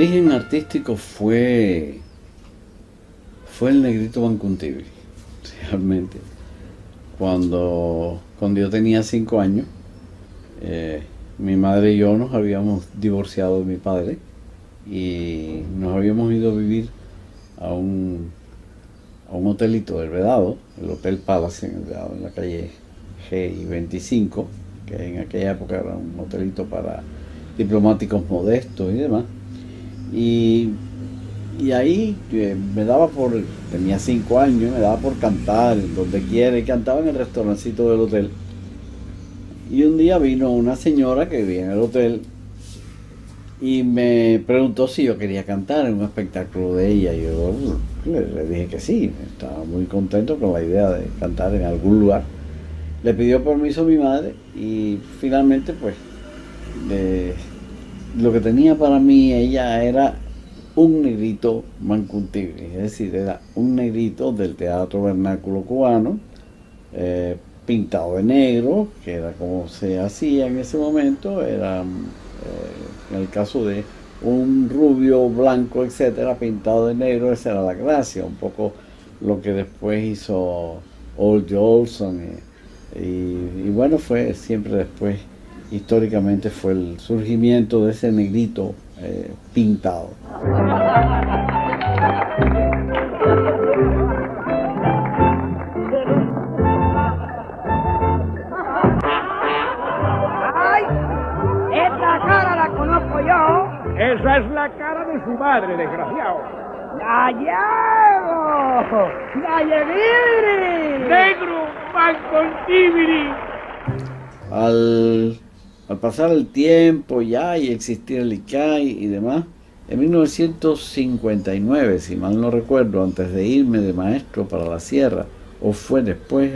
origen artístico fue el Negrito Bancuntibri, realmente. Cuando yo tenía 5 años, mi madre y yo nos habíamos divorciado de mi padre y nos habíamos ido a vivir a un hotelito del Vedado, el Hotel Palace en el Vedado, en la calle G25, que en aquella época era un hotelito para diplomáticos modestos y demás. Y ahí tenía 5 años, me daba por cantar donde quiera, y cantaba en el restaurancito del hotel. Y un día vino una señora que vivía en el hotel y me preguntó si yo quería cantar en un espectáculo de ella. Y yo le dije que sí, estaba muy contento con la idea de cantar en algún lugar. Le pidió permiso a mi madre y finalmente pues lo que tenía para mí ella era un negrito Bancuntibri, es decir, era un negrito del teatro vernáculo cubano, pintado de negro, que era como se hacía en ese momento, era en el caso de un rubio, blanco, etcétera, pintado de negro, esa era la gracia, un poco lo que después hizo Old Olson y bueno, fue siempre después, históricamente fue el surgimiento de ese negrito pintado. ¡Ay! ¡Esta cara la conozco yo! Esa es la cara de su madre, desgraciado. ¡Gallego! ¡Galleguiri! ¡Negro Bancuntibri! Al pasar el tiempo ya y existir el ICAI y demás, en 1959, si mal no recuerdo, antes de irme de maestro para la sierra, o fue después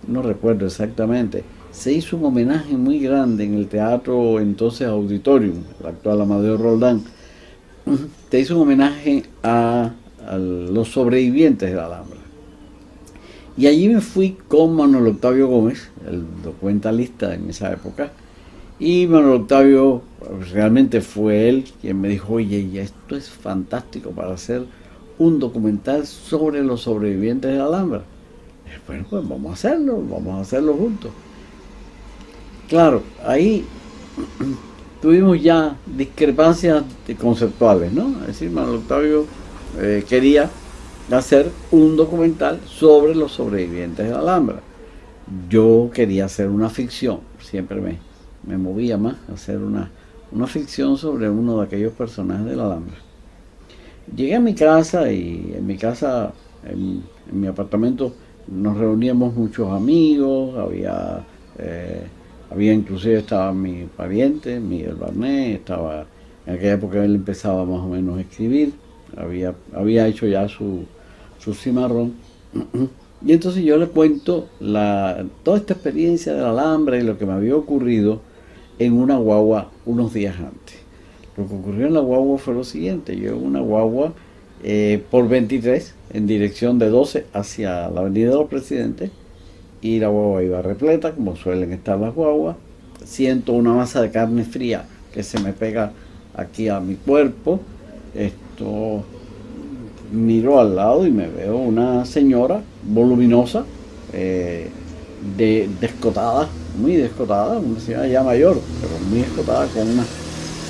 no recuerdo exactamente, se hizo un homenaje muy grande en el teatro entonces Auditorium, el actual Amadeo Roldán. Se hizo un homenaje a los sobrevivientes de la Alhambra. Y allí me fui con Manuel Octavio Gómez, el documentalista en esa época, y Manuel Octavio realmente fue él quien me dijo, oye, ya esto es fantástico para hacer un documental sobre los sobrevivientes de la Alhambra. Y dije, bueno, pues vamos a hacerlo juntos. Claro, ahí tuvimos ya discrepancias conceptuales, ¿no? Es decir, Manuel Octavio quería hacer un documental sobre los sobrevivientes de la Alhambra. Yo quería hacer una ficción, siempre me movía más a hacer una ficción sobre uno de aquellos personajes de la Alhambra. Llegué a mi casa y en mi apartamento nos reuníamos muchos amigos, había inclusive estaba mi pariente, Miguel Barnet, en aquella época él empezaba más o menos a escribir, había hecho ya su cimarrón. Y entonces yo le cuento toda esta experiencia de la Alhambra y lo que me había ocurrido en una guagua unos días antes. Lo que ocurrió en la guagua fue lo siguiente: yo en una guagua por 23 en dirección de 12 hacia la Avenida de los Presidentes, y la guagua iba repleta como suelen estar las guaguas. Siento una masa de carne fría que se me pega aquí a mi cuerpo. Miro al lado y me veo una señora voluminosa, descotada, muy descotada, una señora ya mayor, pero muy descotada, con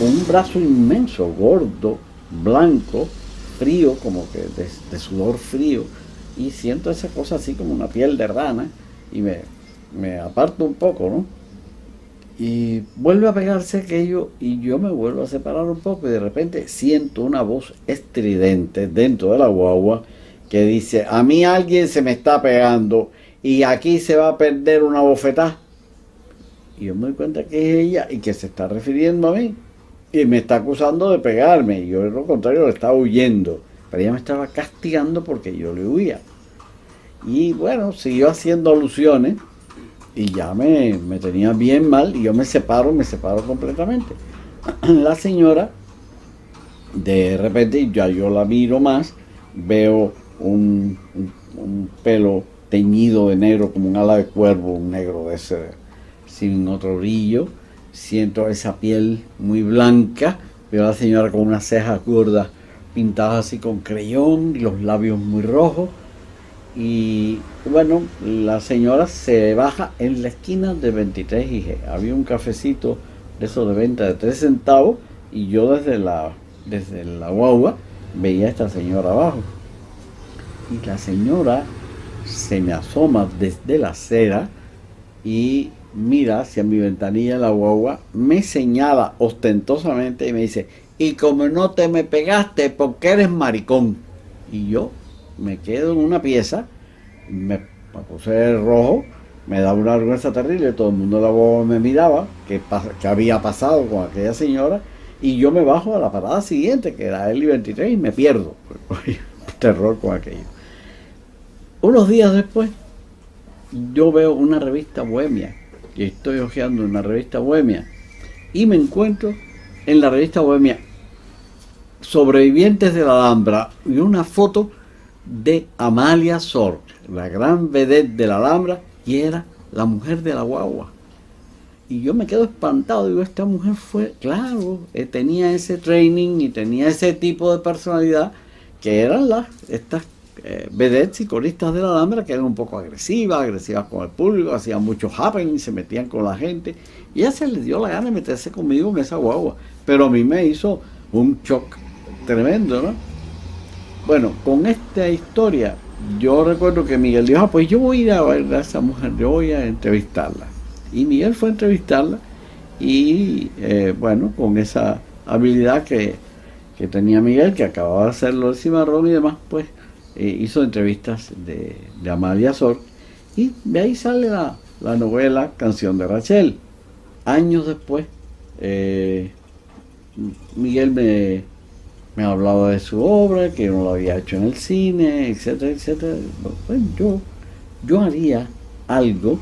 un brazo inmenso, gordo, blanco, frío, como que de sudor frío, y siento esa cosa así como una piel de rana, y me aparto un poco, ¿no? Y vuelve a pegarse aquello y yo me vuelvo a separar un poco y de repente siento una voz estridente dentro de la guagua que dice: a mí alguien se me está pegando y aquí se va a perder una bofetada. Y yo me doy cuenta que es ella y que se está refiriendo a mí y me está acusando de pegarme, y yo al contrario le estaba huyendo, pero ella me estaba castigando porque yo le huía. Y bueno, siguió haciendo alusiones y ya me tenía bien mal, y yo me separo completamente. La señora, de repente, ya yo la miro más, veo un pelo teñido de negro como un ala de cuervo, un negro de ese, sin otro brillo. Siento esa piel muy blanca, veo a la señora con unas cejas gordas pintadas así con creyón y los labios muy rojos. Y bueno, la señora se baja en la esquina de 23 y G. Había un cafecito de esos de venta de 3 centavos y yo desde la guagua veía a esta señora abajo. Y la señora se me asoma desde la acera y mira hacia mi ventanilla en la guagua, me señala ostentosamente y me dice: y como no te me pegaste porque eres maricón. Y yo me quedo en una pieza, me puse rojo, me da una vergüenza terrible, todo el mundo de la guagua me miraba, qué había pasado con aquella señora, y yo me bajo a la parada siguiente, que era el I-23, y me pierdo. Terror con aquello. Unos días después, yo veo una revista bohemia, y estoy hojeando una revista bohemia, y me encuentro en la revista bohemia Sobrevivientes de la Alhambra y una foto de Amalia Sorg, la gran vedette de la Alhambra, y era la mujer de la guagua. Y yo me quedo espantado, digo, esta mujer fue, claro, tenía ese training y tenía ese tipo de personalidad que eran estas vedettes y coristas de la Alhambra, que eran un poco agresivas con el público, hacían mucho happening, se metían con la gente, y ella se le dio la gana de meterse conmigo en esa guagua, pero a mí me hizo un shock tremendo, ¿no? Bueno, con esta historia, yo recuerdo que Miguel dijo: pues yo voy a ir a ver a esa mujer, yo voy a entrevistarla. Y Miguel fue a entrevistarla y bueno, con esa habilidad que tenía Miguel, que acababa de hacerlo el Cimarrón y demás, pues hizo entrevistas de Amalia Sorg, y de ahí sale la novela Canción de Rachel. Años después, Miguel me hablaba de su obra, que no lo había hecho en el cine, etcétera, etcétera. Bueno, yo haría algo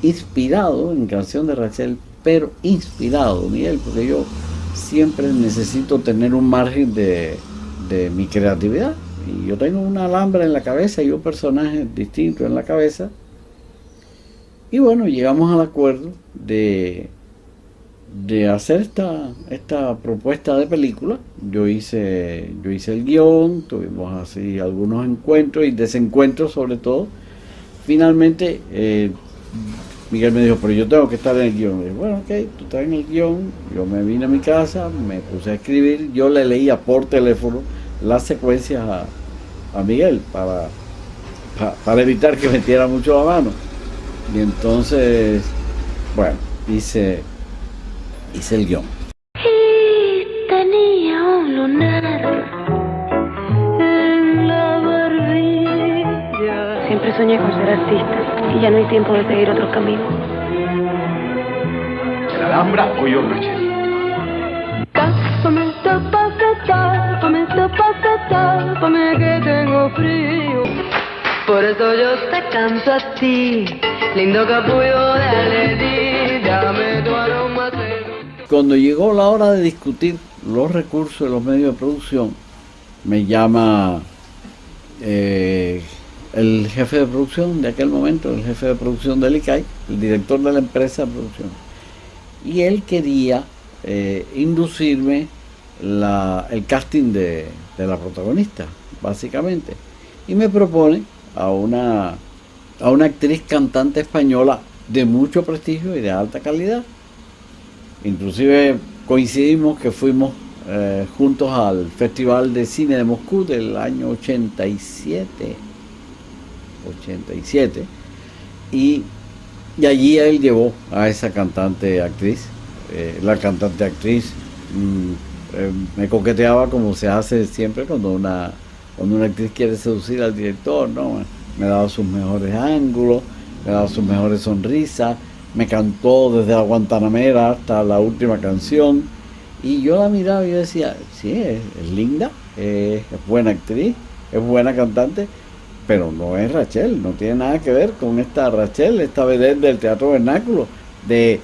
inspirado en Canción de Rachel, pero inspirado, Miguel, porque yo siempre necesito tener un margen de mi creatividad. Y yo tengo una Alhambra en la cabeza y un personaje distinto en la cabeza. Y bueno, llegamos al acuerdo de hacer esta propuesta de película. Yo hice el guión, tuvimos así algunos encuentros y desencuentros sobre todo. Finalmente Miguel me dijo: pero yo tengo que estar en el guión. Y dije: bueno, ok, tú estás en el guión. Yo me vine a mi casa, me puse a escribir, yo le leía por teléfono las secuencias a Miguel para evitar que metiera mucho la mano. Y entonces, bueno, hice el guión. Y tenía un lunar en la barbilla. Siempre soñé con ser artista y ya no hay tiempo de seguir otros caminos. ¿La Alhambra o yo, Rachel? Tápame que tengo frío. Por eso yo te canto a ti, lindo capullo de alegría, dame tu aroma. Cuando llegó la hora de discutir los recursos de los medios de producción, me llama el jefe de producción de aquel momento, el jefe de producción del ICAI, el director de la empresa de producción, y él quería inducirme el casting de la protagonista, básicamente, y me propone a una actriz cantante española de mucho prestigio y de alta calidad. Inclusive coincidimos que fuimos juntos al Festival de Cine de Moscú del año 87, y allí él llevó a esa cantante actriz. La cantante actriz me coqueteaba como se hace siempre cuando una actriz quiere seducir al director, ¿no? Me daba sus mejores ángulos, me daba sus mejores sonrisas, me cantó desde la Guantanamera hasta la última canción, y yo la miraba y yo decía: sí, es linda, es buena actriz, es buena cantante, pero no es Rachel, no tiene nada que ver con esta Rachel, esta vedette del teatro vernáculo, de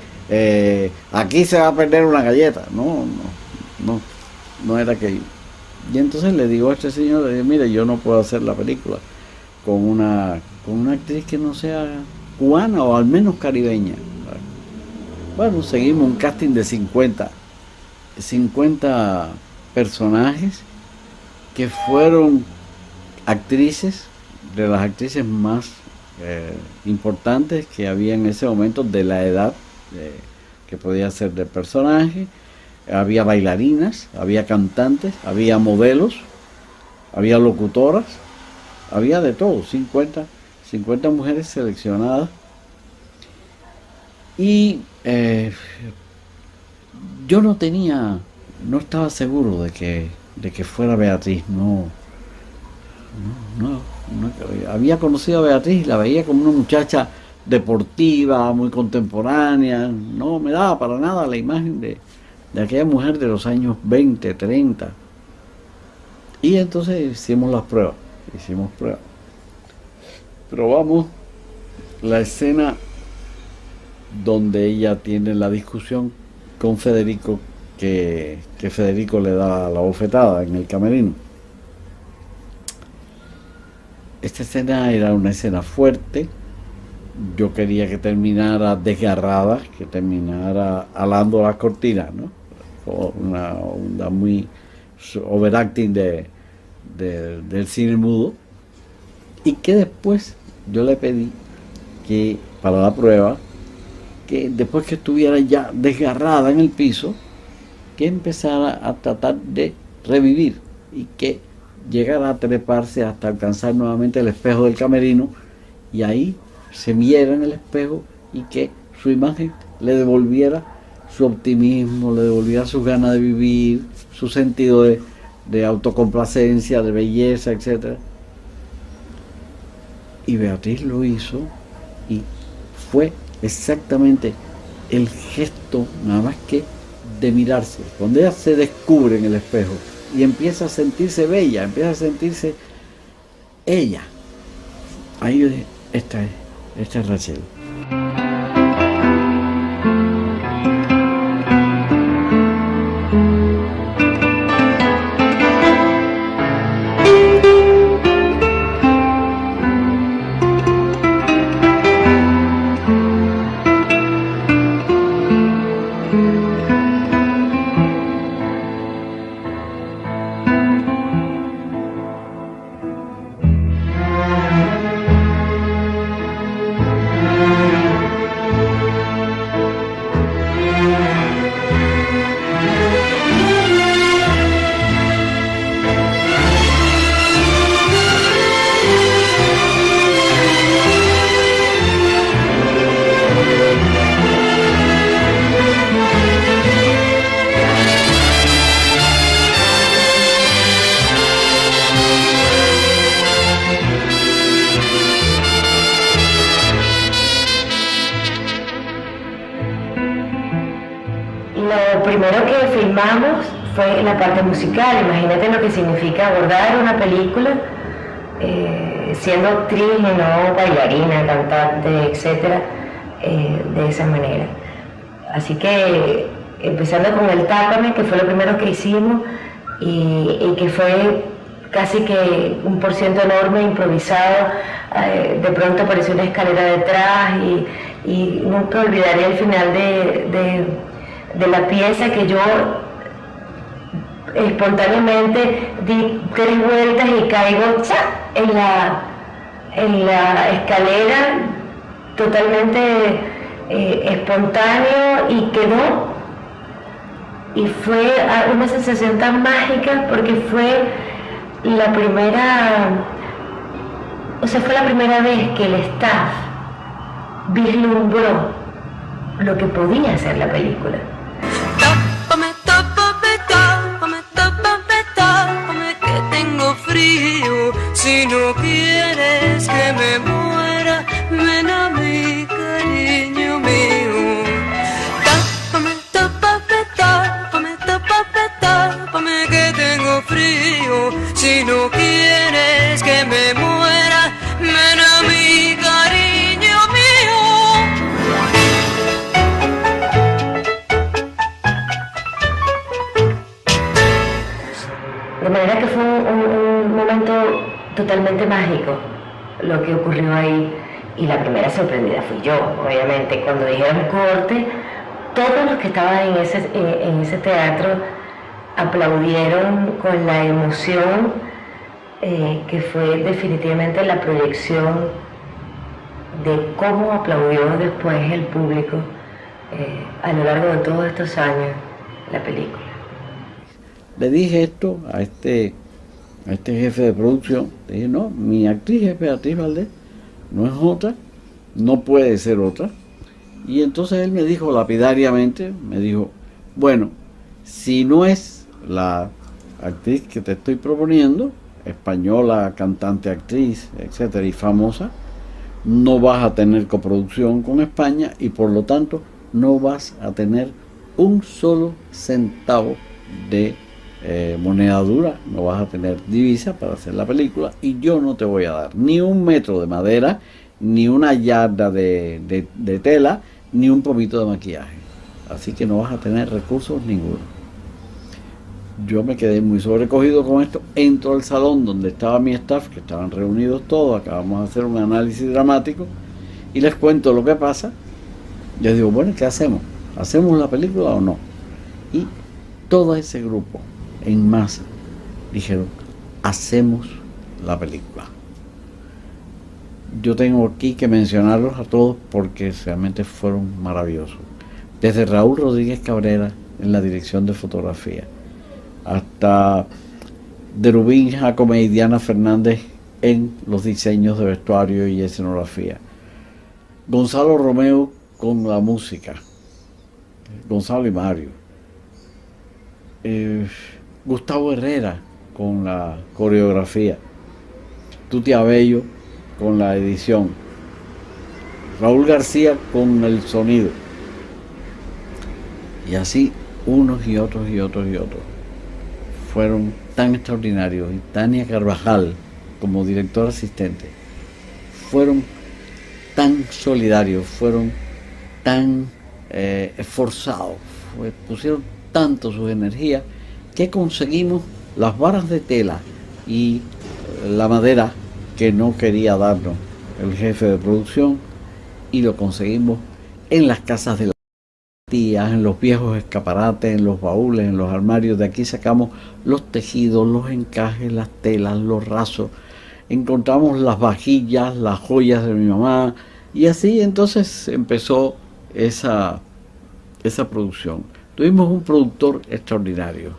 aquí se va a perder una galleta. No era aquello. Y entonces le digo a este señor, le digo: mire, yo no puedo hacer la película con una actriz que no sea cubana o al menos caribeña. Bueno, seguimos un casting de 50 50 personajes que fueron actrices, de las actrices más importantes que había en ese momento, de la edad que podía ser del personaje. Había bailarinas, había cantantes, había modelos, había locutoras, había de todo, 50 mujeres seleccionadas. Y yo no estaba seguro de que fuera Beatriz, no, había conocido a Beatriz y la veía como una muchacha deportiva, muy contemporánea, no me daba para nada la imagen de aquella mujer de los años 20, 30. Y entonces hicimos pruebas. Probamos la escena donde ella tiene la discusión con Federico, que Federico le da la bofetada en el camerino. Esta escena era una escena fuerte. Yo quería que terminara desgarrada, que terminara alando las cortinas, ¿no? Una onda muy overacting del cine mudo. Y que después yo le pedí que, para la prueba, que después que estuviera ya desgarrada en el piso, que empezara a tratar de revivir y que llegara a treparse hasta alcanzar nuevamente el espejo del camerino, y ahí se viera en el espejo y que su imagen le devolviera su optimismo, le devolviera sus ganas de vivir, su sentido de autocomplacencia, de belleza, etc. Y Beatriz lo hizo, y fue exactamente el gesto, nada más que de mirarse. Cuando ella se descubre en el espejo y empieza a sentirse bella, empieza a sentirse ella, ahí yo dije, esta es Rachel. Lo primero que filmamos fue la parte musical. Imagínate lo que significa abordar una película siendo actriz y no bailarina, cantante, etcétera, de esa manera. Así que empezando con el Tápame, que fue lo primero que hicimos y que fue casi que un % enorme improvisado. De pronto apareció una escalera detrás y nunca olvidaré el final de la pieza, que yo espontáneamente di 3 vueltas y caigo en la escalera, totalmente espontáneo, y quedó. Y fue una sensación tan mágica, porque fue la primera vez que el staff vislumbró lo que podía ser la película. Tápame, tápame, tápame, tápame, tápame, que tengo frío. Si no quieres que me muera, ven a mí, cariño mío. Tápame, tápame, tápame, tápame, tápame, que tengo frío. Si no quieres que me muera, ven a mí, cariño mío. De manera que fue un momento totalmente mágico lo que ocurrió ahí, y la primera sorprendida fui yo, obviamente. Cuando dijeron corte, todos los que estaban en ese teatro aplaudieron con la emoción que fue definitivamente la proyección de cómo aplaudió después el público a lo largo de todos estos años la película. Le dije esto a este jefe de producción. Le dije, no, mi actriz es Beatriz Valdés, no es otra, no puede ser otra. Y entonces él me dijo lapidariamente, me dijo, bueno, si no es la actriz que te estoy proponiendo, española, cantante, actriz, etcétera, y famosa, no vas a tener coproducción con España y por lo tanto no vas a tener un solo centavo de moneda dura, no vas a tener divisa para hacer la película y yo no te voy a dar ni un metro de madera, ni una yarda de tela, ni un pomito de maquillaje. Así que no vas a tener recursos ninguno. Yo me quedé muy sobrecogido con esto. Entro al salón donde estaba mi staff, que estaban reunidos todos, acabamos de hacer un análisis dramático y les cuento lo que pasa. Yo digo, bueno, ¿qué hacemos? ¿Hacemos la película o no? Y todo ese grupo en masa dijeron, hacemos la película. Yo tengo aquí que mencionarlos a todos porque realmente fueron maravillosos. Desde Raúl Rodríguez Cabrera en la dirección de fotografía, hasta Derubín Jacome y Diana Fernández en los diseños de vestuario y escenografía, Gonzalo Romeo con la música, Gonzalo y Mario, Gustavo Herrera con la coreografía, Tuti Abello con la edición, Raúl García con el sonido, y así unos y otros y otros y otros. Fueron tan extraordinarios, y Tania Carvajal como director asistente fueron tan solidarios, fueron tan esforzados, pusieron tanto sus energías que conseguimos las varas de tela y la madera que no quería darnos el jefe de producción, y lo conseguimos en las casas de las tías, en los viejos escaparates, en los baúles, en los armarios. De aquí sacamos los tejidos, los encajes, las telas, los rasos, encontramos las vajillas, las joyas de mi mamá, y así entonces empezó esa producción. Tuvimos un productor extraordinario,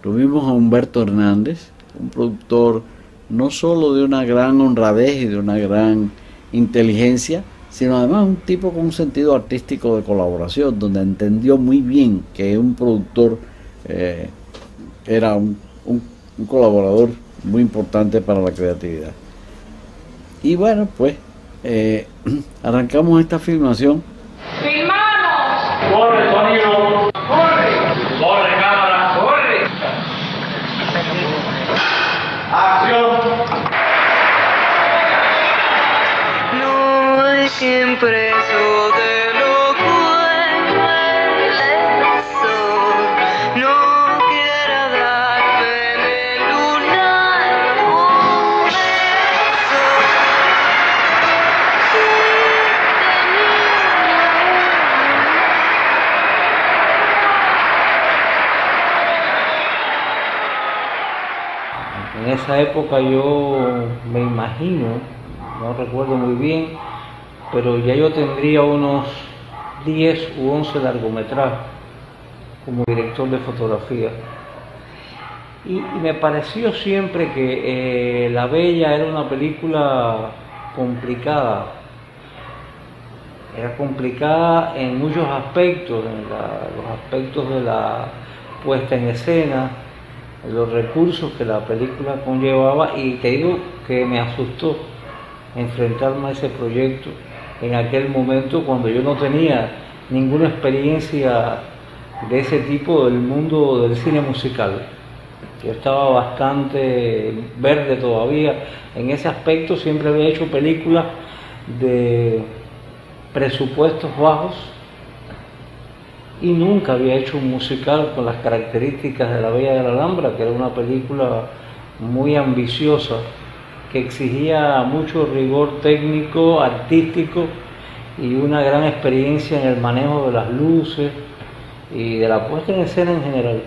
tuvimos a Humberto Hernández, un productor no solo de una gran honradez y de una gran inteligencia, sino además un tipo con un sentido artístico de colaboración, donde entendió muy bien que un productor era un colaborador muy importante para la creatividad. Y bueno, pues arrancamos esta filmación. ¡Filmamos! ¡Corre, sonido! ¡Corre! ¡Corre, cámara! ¡Corre! ¡Acción! No es impreso de lo cual el sol no quiera darme en el lunar un beso. En esa época yo me imagino, no recuerdo muy bien, pero ya yo tendría unos 10 u 11 largometrajes como director de fotografía. Y me pareció siempre que La Bella era una película complicada. Era complicada en muchos aspectos, los aspectos de la puesta en escena, los recursos que la película conllevaba, y te digo que me asustó enfrentarme a ese proyecto en aquel momento cuando yo no tenía ninguna experiencia de ese tipo del mundo del cine musical. Yo estaba bastante verde todavía en ese aspecto, siempre había hecho películas de presupuestos bajos y nunca había hecho un musical con las características de La Bella de la Alhambra, que era una película muy ambiciosa, que exigía mucho rigor técnico, artístico y una gran experiencia en el manejo de las luces, y de la puesta en escena en general.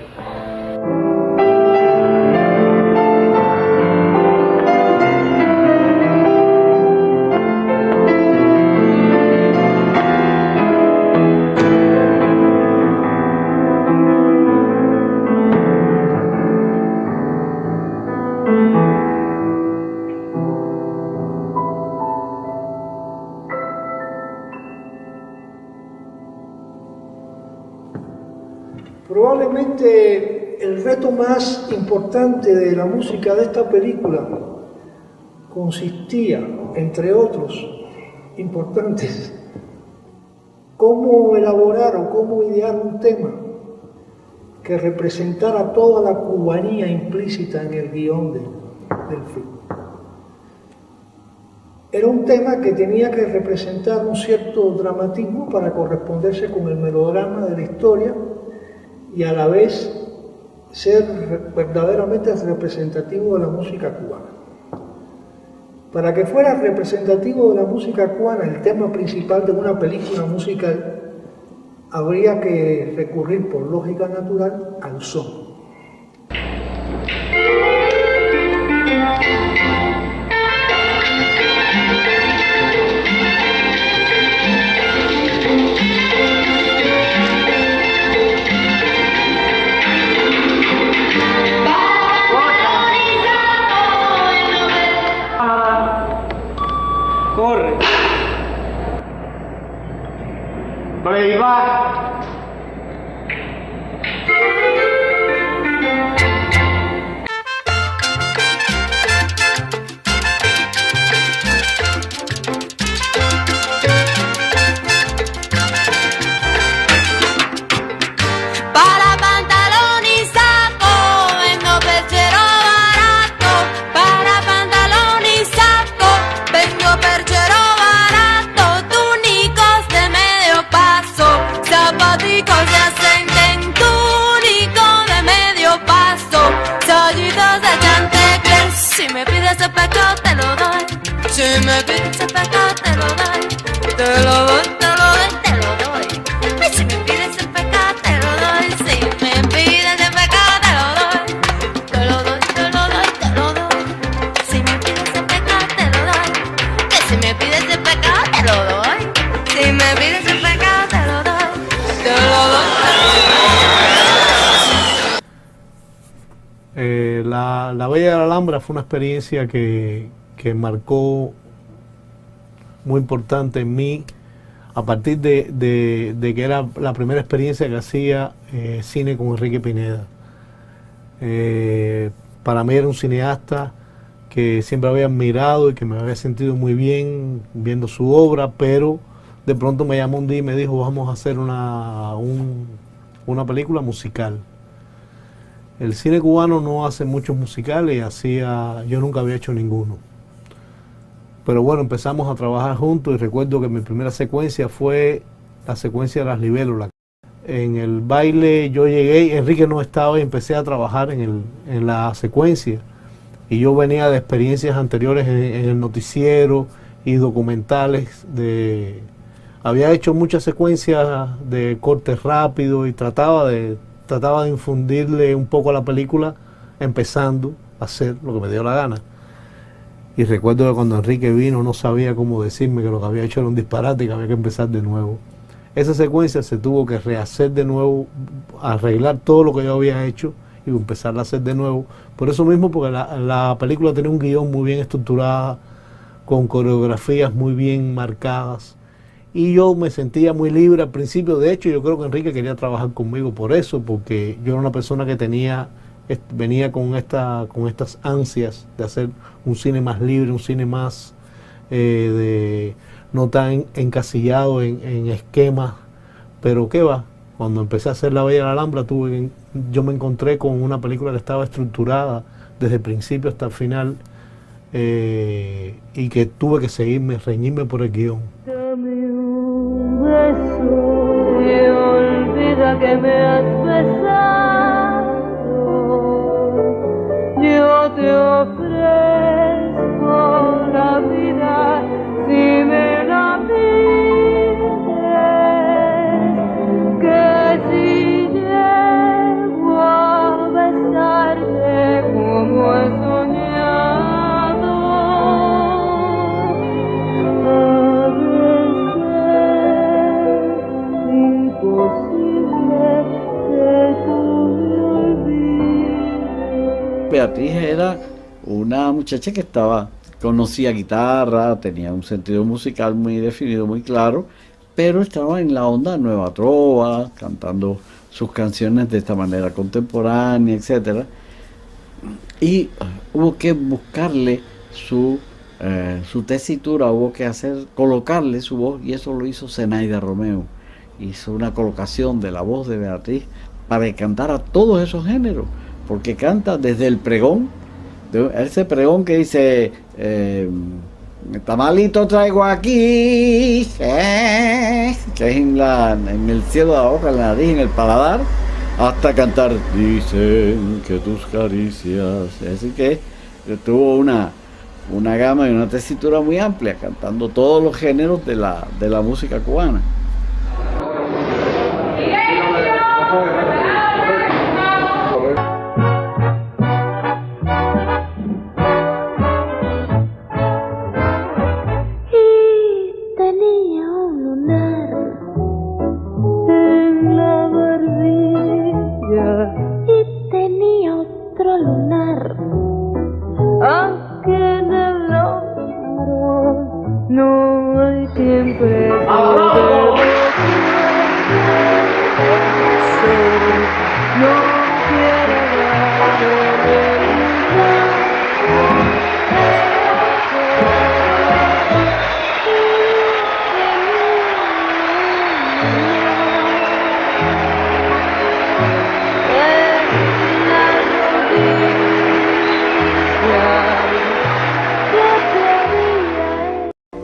Probablemente el reto más importante de la música de esta película consistía, entre otros importantes, cómo elaborar o cómo idear un tema que representara toda la cubanía implícita en el guión del film. Era un tema que tenía que representar un cierto dramatismo para corresponderse con el melodrama de la historia y a la vez ser verdaderamente representativo de la música cubana. Para que fuera representativo de la música cubana, el tema principal de una película musical, habría que recurrir por lógica natural al son. Corre. Playback. Para pantalón y saco, vendo perchero barato. Para pantalón y saco, vendo perchero barato. Túnicos de medio paso, zapaticos de ascendente, túnico de medio paso, sollitos de chantecle. Si me pides el pecado te lo doy, si me pides el pecado te lo doy, te lo doy, te lo doy, te lo doy. Ay, si me pides el pecado te lo doy, si me pides el pecado te lo doy, te lo doy, te lo doy, te lo doy. Si me pides el pecado te lo doy, que si me pides el pecado te lo doy, si me pides el pecado te lo doy, te lo doy, La Bella de la Alhambra fue una experiencia que marcó muy importante en mí a partir de que era la primera experiencia que hacía cine con Enrique Pineda. Para mí era un cineasta que siempre había admirado y que me había sentido muy bien viendo su obra, pero de pronto me llamó un día y me dijo: vamos a hacer una película musical. El cine cubano no hace muchos musicales y yo nunca había hecho ninguno. Pero bueno, empezamos a trabajar juntos y recuerdo que mi primera secuencia fue la secuencia de las libélulas. En el baile yo llegué, Enrique no estaba y empecé a trabajar en la secuencia. Y yo venía de experiencias anteriores en el noticiero y documentales. Había hecho muchas secuencias de corte rápido y trataba de infundirle un poco a la película, empezando a hacer lo que me dio la gana. Y recuerdo que cuando Enrique vino no sabía cómo decirme que lo que había hecho era un disparate y que había que empezar de nuevo. Esa secuencia se tuvo que rehacer de nuevo, arreglar todo lo que yo había hecho y empezar a hacer de nuevo. Por eso mismo, porque la película tenía un guión muy bien estructurado, con coreografías muy bien marcadas. Y yo me sentía muy libre al principio. De hecho, yo creo que Enrique quería trabajar conmigo por eso, porque yo era una persona que venía con estas ansias de hacer un cine más libre, un cine más no tan encasillado en esquemas. Pero qué va, cuando empecé a hacer La Bella de la Alhambra, yo me encontré con una película que estaba estructurada desde el principio hasta el final, y que tuve que reñirme por el guión. Dame un beso y olvida que me has besado. Yo te ofrezco la vida si me la pides, que si Beatriz era una muchacha que conocía guitarra, tenía un sentido musical muy definido, muy claro, pero estaba en la onda Nueva Trova, cantando sus canciones de esta manera contemporánea, etcétera. Y hubo que buscarle su tesitura, hubo que colocarle su voz, y eso lo hizo Zenaida Romeo. Hizo una colocación de la voz de Beatriz para que cantara todos esos géneros, porque canta desde el pregón, ese pregón que dice tamalito traigo aquí, que es en el cielo de la boca, en la nariz, en el paladar, hasta cantar dicen que tus caricias. Así que tuvo una gama y una tesitura muy amplia, cantando todos los géneros de la música cubana.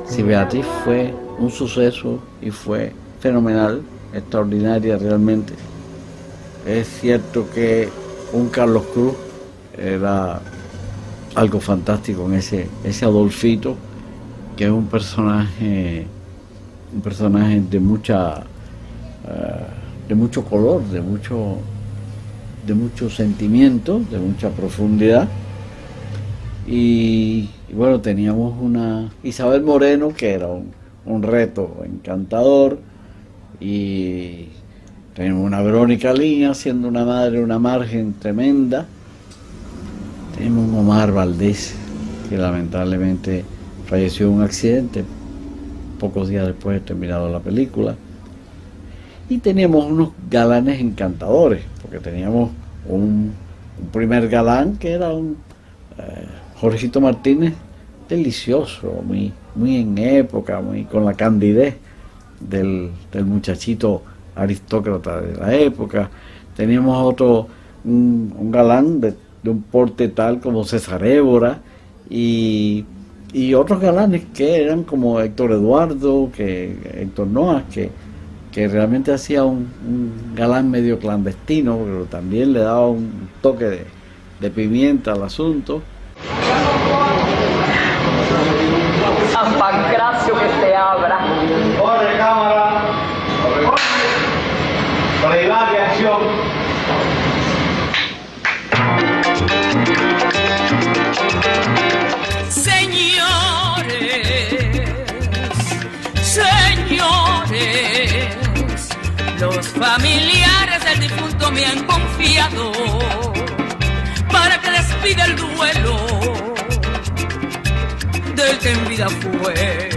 Si Beatriz fue un suceso y fue fenomenal, extraordinaria realmente, es cierto que un Carlos Cruz era algo fantástico en ese Adolfito, que es un personaje de mucho color, de mucho sentimiento, de mucha profundidad. Y bueno, teníamos una Isabel Moreno, que era un reto encantador, y teníamos una Verónica Lina siendo una madre, una margen tremenda. Teníamos un Omar Valdés, que lamentablemente falleció en un accidente pocos días después de terminado la película. Y teníamos unos galanes encantadores, porque teníamos un primer galán que era Jorgito Martínez, delicioso, muy en época, muy con la candidez del muchachito aristócrata de la época. Teníamos un galán de un porte tal como César Évora, y otros galanes que eran como Héctor Eduardo, Héctor Noas, que realmente hacía un galán medio clandestino, pero también le daba un toque de pimienta al asunto. San Pancracio que se abra. Corre, cámara. Playback y acción. Señores, los familiares del difunto me han confiado para que les pida el duelo del que en vida fue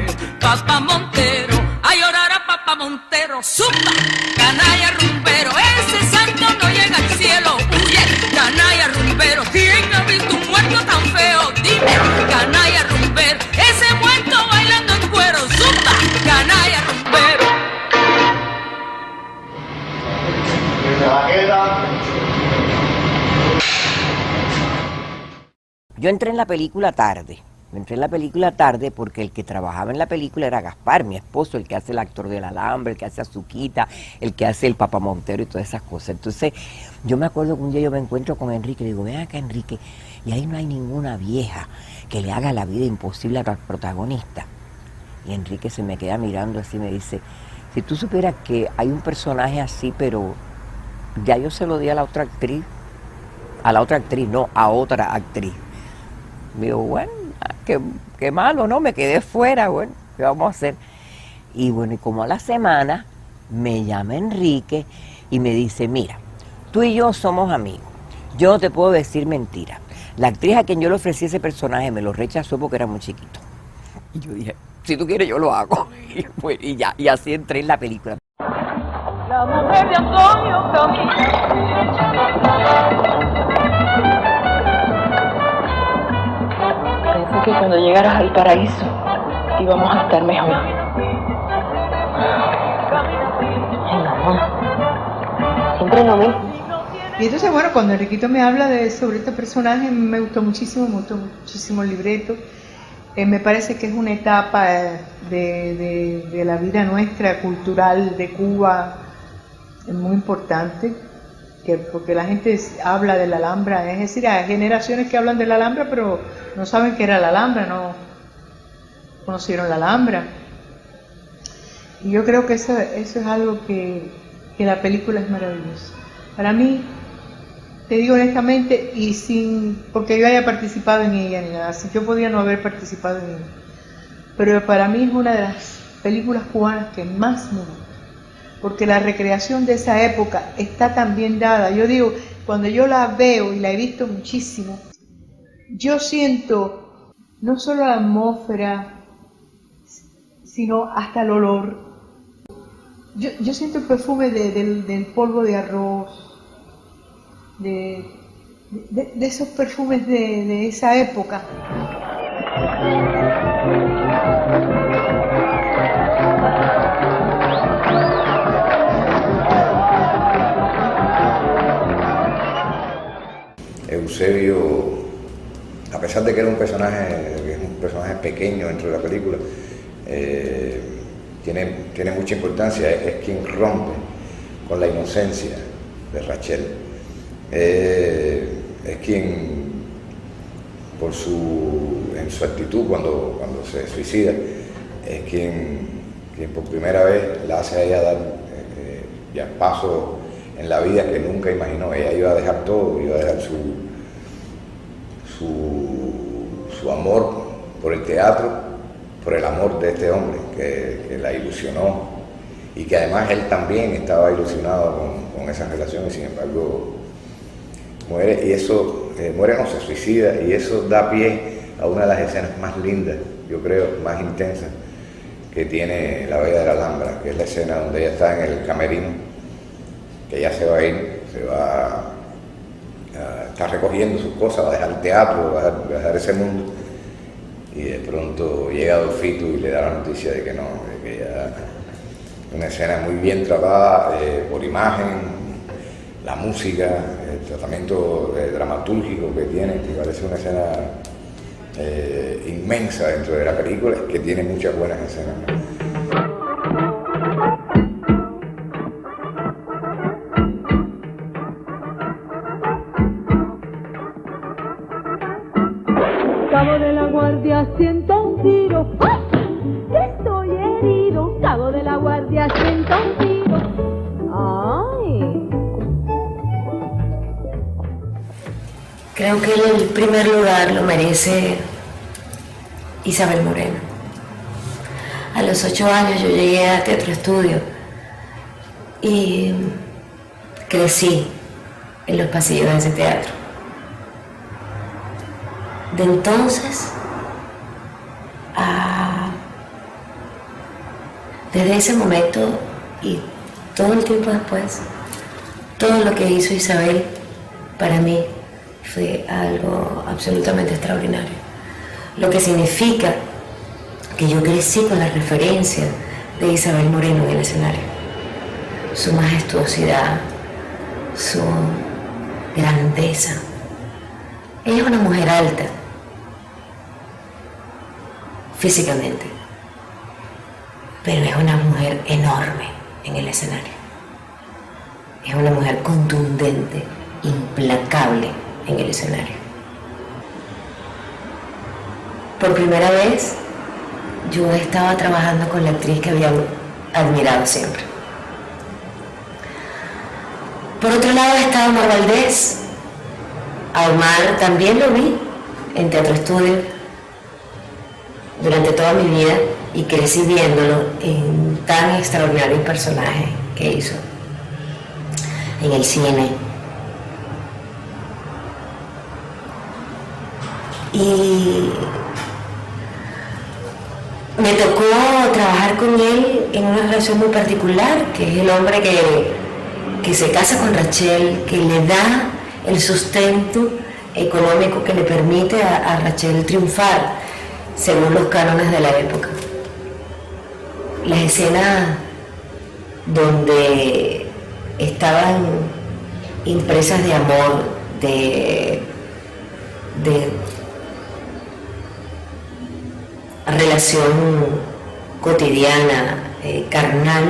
Papa Montero. A llorar a Papa Montero, zumba, canalla rumbero, ese santo no llega al cielo. Huye, canalla rumbero, ¿quién ha visto un muerto tan feo? Dime, canalla rumbero, ese muerto bailando en cuero, zumba, canalla rumbero. Yo entré en la película tarde porque el que trabajaba en la película era Gaspar, mi esposo, el que hace el actor del alambre, el que hace Azuquita, el que hace el Papa Montero y todas esas cosas. Entonces, yo me acuerdo que un día yo me encuentro con Enrique y digo, ven acá, Enrique, y ahí no hay ninguna vieja que le haga la vida imposible al protagonista. Y Enrique se me queda mirando así y me dice, si tú supieras que hay un personaje así, pero ya yo se lo di a la otra actriz, no, a otra actriz. Digo, bueno, qué malo, ¿no? Me quedé fuera, bueno, ¿qué vamos a hacer? Y bueno, y como a la semana me llama Enrique y me dice, mira, tú y yo somos amigos, yo no te puedo decir mentiras. La actriz a quien yo le ofrecí ese personaje me lo rechazó porque era muy chiquito. Y yo dije, si tú quieres yo lo hago. Y ya, y así entré en la película. La mujer de Antonio Pensé que cuando llegaras al paraíso íbamos a estar mejor. Ay, mamá, siempre lo mismo. Y entonces, bueno, cuando Enriquito me habla sobre este personaje, me gustó muchísimo el libreto. Me parece que es una etapa de la vida nuestra, cultural, de Cuba, muy importante, porque la gente habla de la Alhambra, es decir, hay generaciones que hablan de la Alhambra, pero no saben qué era la Alhambra, no conocieron la Alhambra. Y yo creo que eso es algo que la película es maravillosa. Para mí, te digo honestamente, porque yo haya participado en ella ni nada, así yo podía no haber participado en ella, pero para mí es una de las películas cubanas que más me gusta, porque la recreación de esa época está tan bien dada. Yo digo, cuando yo la veo, y la he visto muchísimo, yo siento no solo la atmósfera, sino hasta el olor. Yo siento el perfume del polvo de arroz, de esos perfumes de esa época. Eusebio, a pesar de que era un personaje pequeño dentro de la película, tiene mucha importancia, es quien rompe con la inocencia de Rachel. Es quien, en su actitud cuando se suicida, es quien por primera vez la hace a ella dar ya paso en la vida que nunca imaginó. Ella iba a dejar todo, iba a dejar su amor por el teatro, por el amor de este hombre que la ilusionó, y que además él también estaba ilusionado con esa relación, y sin embargo muere, y eso, muere no, se suicida, y eso da pie a una de las escenas más lindas, yo creo, más intensas que tiene La Bella de la Alhambra, que es la escena donde ella está en el camerino, que ya se va a ir, está recogiendo sus cosas, va a dejar el teatro, va a dejar ese mundo, y de pronto llega Adolfito y le da la noticia de que no, de que ya una escena muy bien tratada por imagen, la música, el tratamiento dramatúrgico que tiene, que parece una escena inmensa dentro de la película, que tiene muchas buenas escenas. Cabo de la Guardia siento un tiro. ¡Ah! Estoy herido. Cabo de la Guardia siento un tiro. Ay. Creo que el primer lugar lo merece Isabel Moreno. A los 8 años yo llegué a Teatro Estudio y crecí en los pasillos de ese teatro. De entonces desde ese momento y todo el tiempo después, todo lo que hizo Isabel para mí fue algo absolutamente extraordinario. Lo que significa que yo crecí con la referencia de Isabel Moreno en el escenario. Su majestuosidad, su grandeza. Ella es una mujer alta, físicamente, pero es una mujer enorme en el escenario. Es una mujer contundente, implacable en el escenario. Por primera vez, yo estaba trabajando con la actriz que había admirado siempre. Por otro lado estaba Omar Valdés. A Omar también lo vi en Teatro Estudio durante toda mi vida y crecí viéndolo en tan extraordinarios personajes que hizo en el cine. Y me tocó trabajar con él en una relación muy particular, que es el hombre que se casa con Rachel, que le da el sustento económico que le permite a Rachel triunfar según los cánones de la época. Las escenas donde estaban impresas de amor, de relación cotidiana, carnal,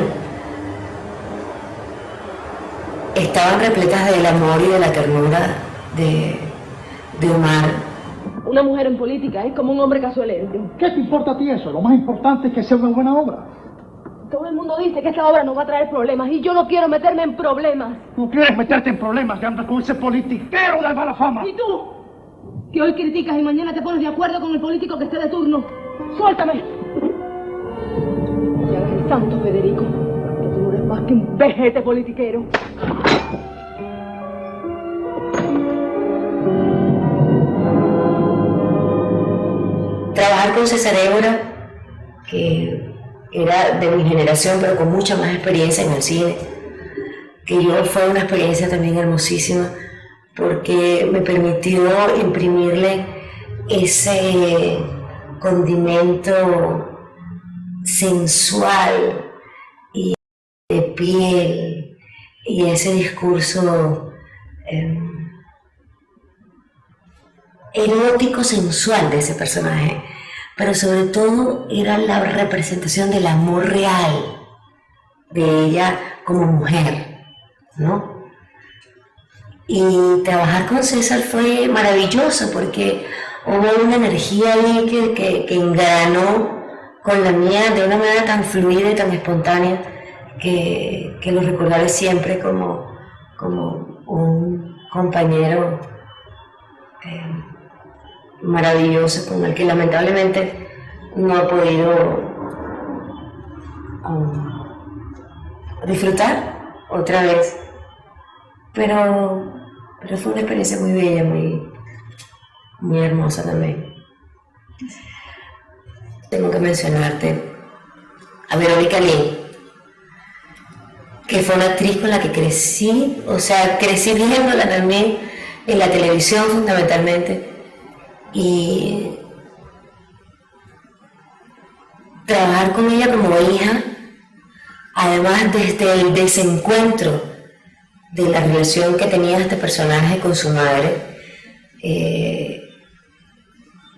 estaban repletas del amor y de la ternura de Omar. Una mujer en política es como un hombre casualmente. ¿Qué te importa a ti eso? Lo más importante es que sea una buena obra. Todo el mundo dice que esta obra nos va a traer problemas y yo no quiero meterme en problemas. No quieres meterte en problemas que andas con ese politiquero de mala fama. ¿Y tú? Que hoy criticas y mañana te pones de acuerdo con el político que esté de turno. ¡Suéltame! Y hagas el santo, Federico, que tú no eres más que un vejete politiquero. Trabajar con César Évora, que era de mi generación, pero con mucha más experiencia en el cine, que yo fue una experiencia también hermosísima, porque me permitió imprimirle ese condimento sensual y de piel, y ese discurso erótico sensual de ese personaje, pero sobre todo era la representación del amor real de ella como mujer, ¿no? Y trabajar con César fue maravilloso porque hubo una energía ahí que engranó con la mía de una manera tan fluida y tan espontánea que lo recordaré siempre como un compañero maravilloso con el que lamentablemente no he podido disfrutar otra vez, pero fue una experiencia muy bella, muy hermosa también. Tengo que mencionarte a Verónica Lynn, que fue una actriz con la que crecí, o sea, crecí viéndola también en la televisión fundamentalmente, y trabajar con ella como hija, además desde el desencuentro de la relación que tenía este personaje con su madre,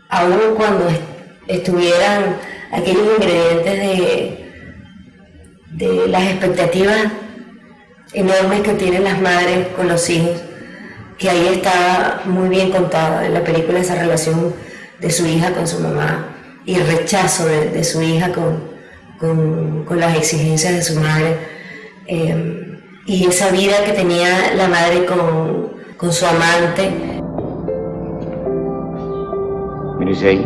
aun cuando estuvieran aquellos ingredientes de las expectativas enormes que tienen las madres con los hijos, que ahí está muy bien contada en la película esa relación de su hija con su mamá y el rechazo de su hija con las exigencias de su madre, y esa vida que tenía la madre con su amante. Mírese ahí.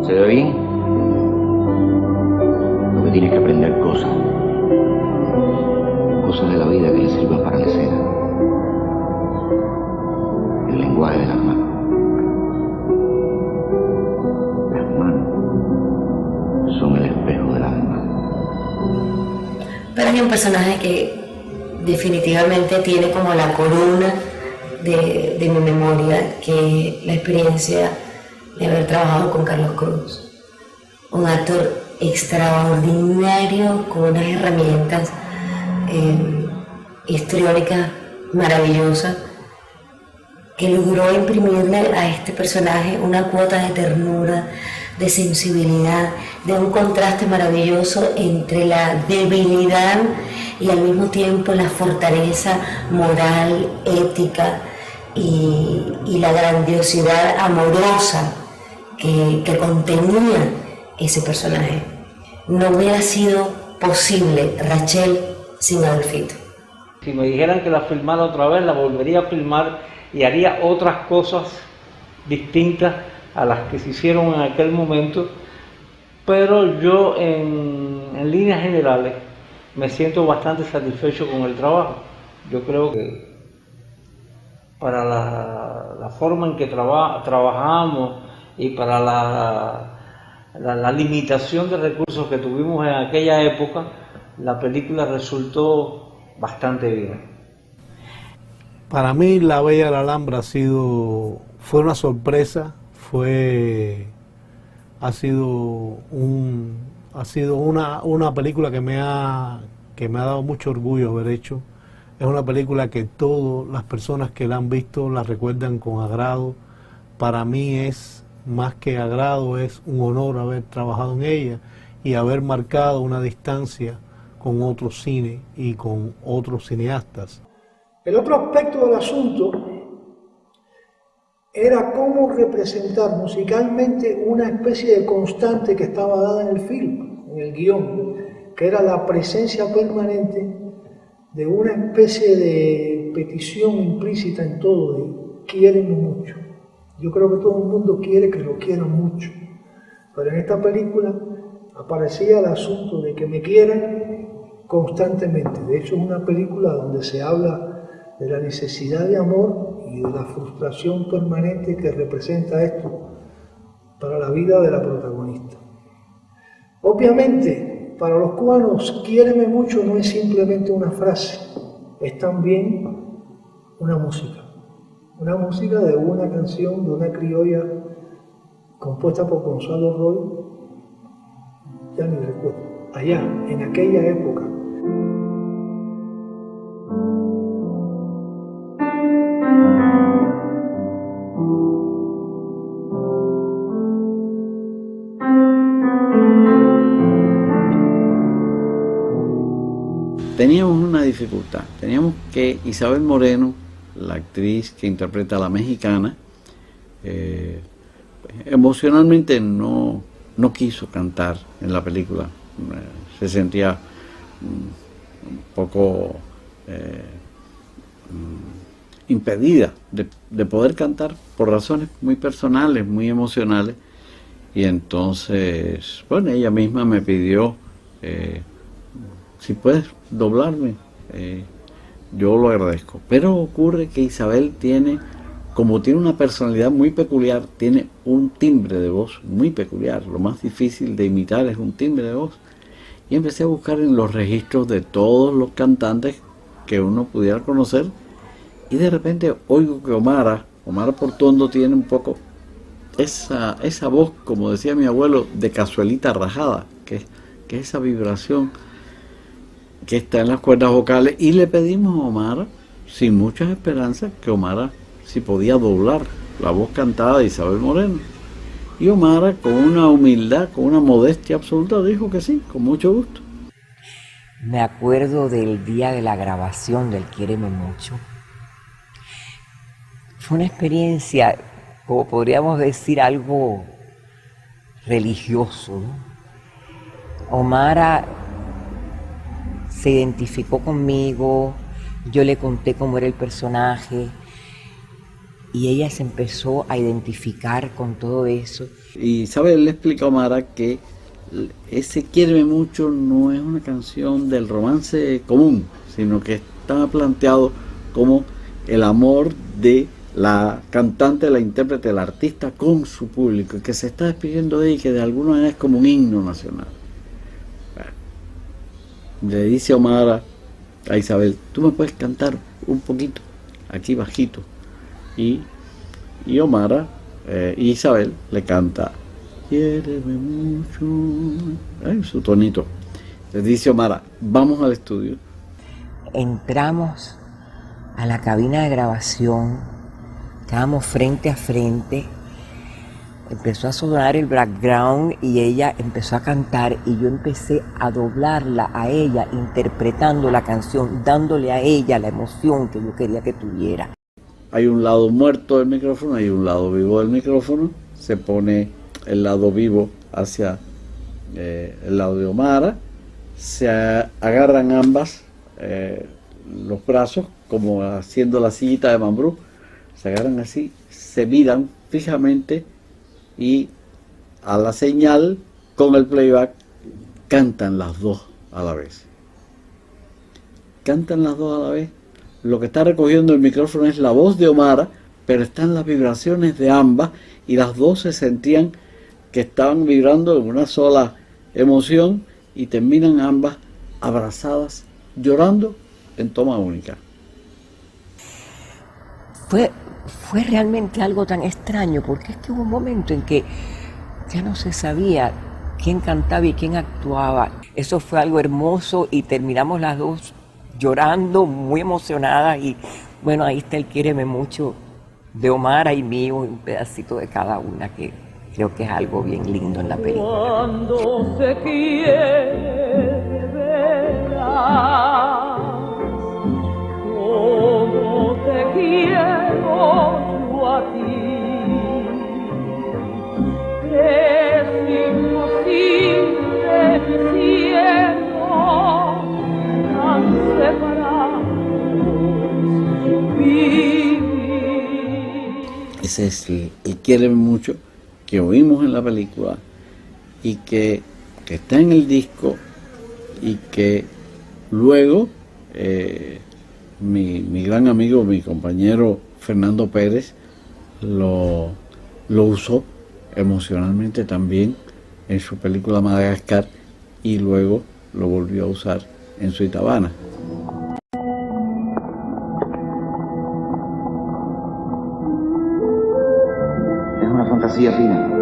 ¿Se ve bien? Lo que tienes que aprender cosas de la vida que le sirvan para la escena. El lenguaje de las manos. Las manos son el espejo del alma. Pero hay un personaje que definitivamente tiene como la corona de mi memoria, que es la experiencia de haber trabajado con Carlos Cruz, un actor extraordinario con unas herramientas histriónicas maravillosas, que logró imprimirle a este personaje una cuota de ternura, de sensibilidad, de un contraste maravilloso entre la debilidad y al mismo tiempo la fortaleza moral, ética y la grandiosidad amorosa que contenía ese personaje. No hubiera sido posible Rachel sin Adolfito. Si me dijeran que la filmara otra vez, la volvería a filmar y haría otras cosas distintas a las que se hicieron en aquel momento, pero yo en líneas generales me siento bastante satisfecho con el trabajo. Yo creo que para la forma en que trabajamos y para la limitación de recursos que tuvimos en aquella época, la película resultó bastante bien. Para mí La Bella de la Alhambra fue una sorpresa, ha sido una película que me ha dado mucho orgullo haber hecho. Es una película que todas las personas que la han visto la recuerdan con agrado. Para mí es más que agrado, es un honor haber trabajado en ella y haber marcado una distancia con otro cine y con otros cineastas. El otro aspecto del asunto era cómo representar musicalmente una especie de constante que estaba dada en el film, en el guión, que era la presencia permanente de una especie de petición implícita en todo, de quiéreme mucho. Yo creo que todo el mundo quiere que lo quieran mucho, pero en esta película aparecía el asunto de que me quieran constantemente. De hecho, es una película donde se habla de la necesidad de amor y de la frustración permanente que representa esto para la vida de la protagonista. Obviamente, para los cubanos, quiéreme mucho no es simplemente una frase, es también una música de una canción de una criolla compuesta por Gonzalo Roy, ya ni recuerdo, allá, en aquella época. Teníamos una dificultad, teníamos que Isabel Moreno, la actriz que interpreta a la mexicana, emocionalmente no quiso cantar en la película, se sentía un poco impedida de poder cantar por razones muy personales, muy emocionales, y entonces, bueno, ella misma me pidió si puedes doblarme, yo lo agradezco. Pero ocurre que Isabel como tiene una personalidad muy peculiar, tiene un timbre de voz muy peculiar. Lo más difícil de imitar es un timbre de voz. Y empecé a buscar en los registros de todos los cantantes que uno pudiera conocer, y de repente oigo que Omar Portuondo tiene un poco esa voz, como decía mi abuelo, de cazuelita rajada, que es esa vibración que está en las cuerdas vocales, y le pedimos a Omar, sin muchas esperanzas, que Omar si podía doblar la voz cantada de Isabel Moreno. Y Omar, con una humildad, con una modestia absoluta, dijo que sí, con mucho gusto. Me acuerdo del día de la grabación del Quiéreme Mucho. Fue una experiencia, como podríamos decir, algo religioso, ¿no? Omar se identificó conmigo, yo le conté cómo era el personaje y ella se empezó a identificar con todo eso. Y Isabel le explica a Omar que ese Quiéreme Mucho no es una canción del romance común, sino que está planteado como el amor de la cantante, la intérprete, la artista con su público, y que se está despidiendo de ella, y que de alguna manera es como un himno nacional. Le dice Omar a Isabel, tú me puedes cantar un poquito, aquí bajito, y Omar y Isabel le canta Quiéreme mucho, su tonito. Le dice Omar, vamos al estudio. Entramos a la cabina de grabación, estábamos frente a frente, empezó a sonar el background y ella empezó a cantar, y yo empecé a doblarla a ella, interpretando la canción, dándole a ella la emoción que yo quería que tuviera. Hay un lado muerto del micrófono, hay un lado vivo del micrófono, se pone el lado vivo hacia el lado de Omar, se agarran ambas los brazos, como haciendo la sillita de Mambrú, se agarran así, se miran fijamente, y a la señal con el playback cantan las dos a la vez. Cantan las dos a la vez. lo que está recogiendo el micrófono es la voz de Omara, pero están las vibraciones de ambas y las dos se sentían que estaban vibrando en una sola emoción y terminan ambas abrazadas, llorando en toma única. Fue realmente algo tan extraño, porque es que hubo un momento en que ya no se sabía quién cantaba y quién actuaba. Eso fue algo hermoso y terminamos las dos llorando, muy emocionadas, y bueno, ahí está el Quiéreme Mucho de Omara y mío, un pedacito de cada una, que creo que es algo bien lindo en la película. Cuando se quiere verás cómo te quiero yo a ti, es imposible mi cielo tan separados vivir. Ese es el Quiéreme Mucho que oímos en la película y que está en el disco, y que luego mi gran amigo, mi compañero Fernando Pérez lo usó emocionalmente también en su película Madagascar, y luego lo volvió a usar en Sweet Havana. Es una fantasía fina.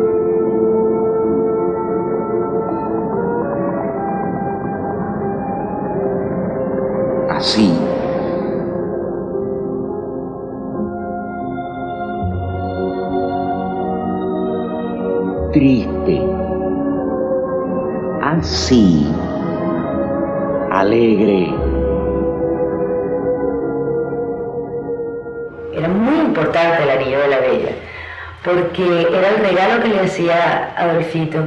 Así. Triste. Así. Alegre. Era muy importante el anillo de la bella, porque era el regalo que le hacía Adolfito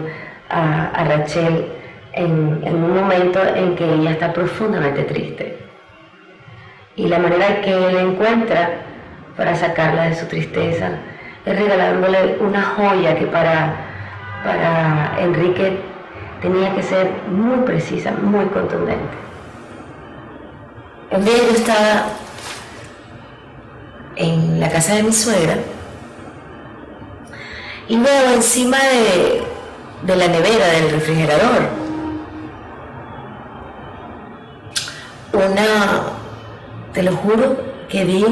a Rachel en un momento en que ella está profundamente triste. Y la manera que él encuentra para sacarla de su tristeza es regalándole una joya que para Enrique tenía que ser muy precisa, muy contundente. Un día yo estaba en la casa de mi suegra y veo encima de la nevera del refrigerador te lo juro que vi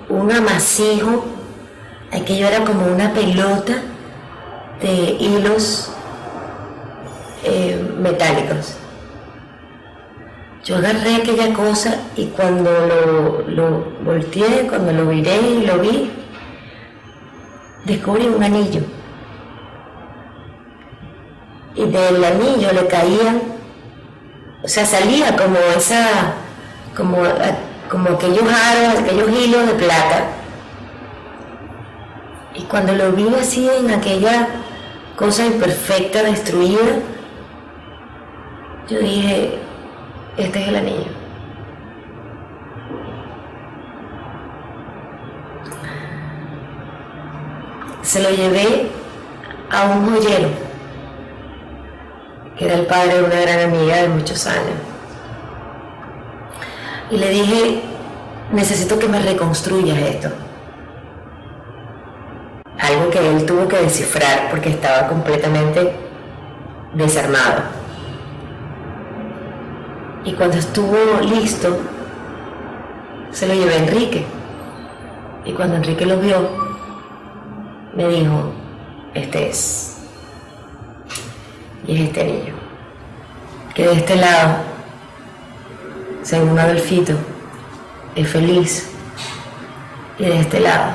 un amasijo, aquello era como una pelota de hilos metálicos. Yo agarré aquella cosa y cuando lo volteé, cuando lo miré y lo vi, descubrí un anillo. Y del anillo le caían, o sea, salía como aquellos aros, aquellos hilos de plata. Y cuando lo vi así en aquella cosa imperfecta, destruida, yo dije, este es el anillo. Se lo llevé a un joyero, que era el padre de una gran amiga de muchos años. Y le dije, necesito que me reconstruyas esto. Algo que él tuvo que descifrar porque estaba completamente desarmado. Y cuando estuvo listo, se lo llevé a Enrique. Y cuando Enrique lo vio, me dijo, este es. Y es este anillo. Que de este lado, según Adolfito, es feliz. Y de este lado,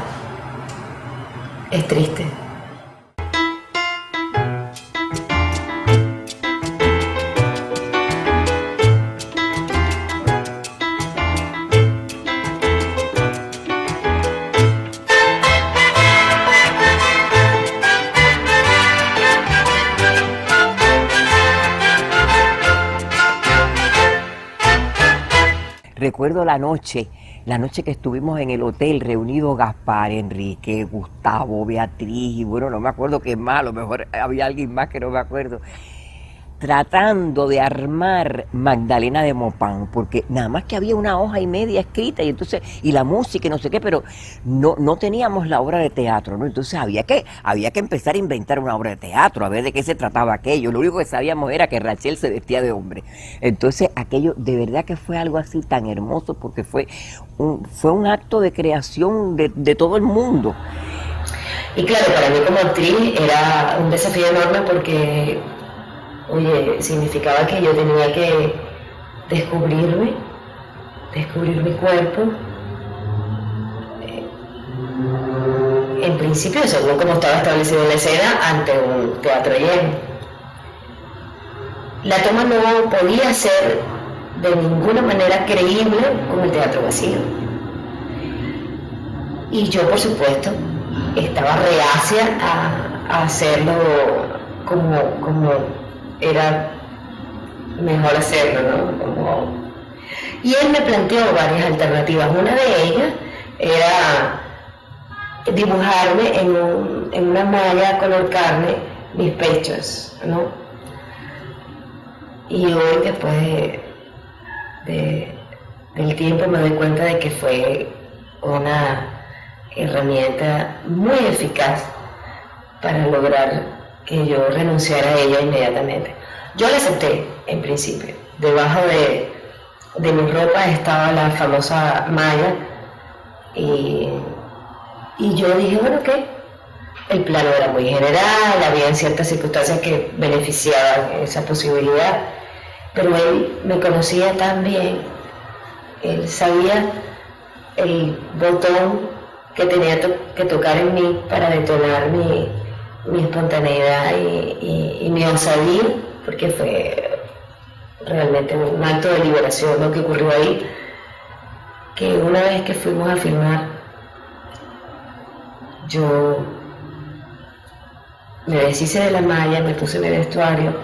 es triste. Recuerdo la noche que estuvimos en el hotel reunidos Gaspar, Enrique, Gustavo, Beatriz, y bueno, no me acuerdo qué más, a lo mejor había alguien más que no me acuerdo. tratando de armar Magdalena de Mopán, porque nada más que había una hoja y media escrita, y entonces, y la música y no sé qué, pero no teníamos la obra de teatro, ¿no? Entonces había que empezar a inventar una obra de teatro, a ver de qué se trataba aquello. Lo único que sabíamos era que Rachel se vestía de hombre. Entonces aquello de verdad que fue algo así tan hermoso, porque fue un acto de creación de todo el mundo. Y claro, para mí como actriz era un desafío enorme porque, oye, significaba que yo tenía que descubrir mi cuerpo. En principio, según como estaba establecido en la escena, ante un teatro lleno. La toma no podía ser de ninguna manera creíble con el teatro vacío. Y yo, por supuesto, estaba reacia a hacerlo como era mejor hacerlo, ¿no? Y él me planteó varias alternativas. Una de ellas era dibujarme en una malla color carne mis pechos, ¿no? Y hoy, después del tiempo, me doy cuenta de que fue una herramienta muy eficaz para lograr que yo renunciara a ella inmediatamente. Yo la acepté en principio. Debajo de mi ropa estaba la famosa malla y yo dije, bueno, ¿qué? El plano era muy general, había ciertas circunstancias que beneficiaban esa posibilidad, pero él me conocía tan bien, él sabía el botón que tenía que tocar en mí para detonar mi espontaneidad y mi osadía, porque fue realmente un acto de liberación lo que ocurrió ahí, que una vez que fuimos a filmar, yo me deshice de la malla, me puse en el vestuario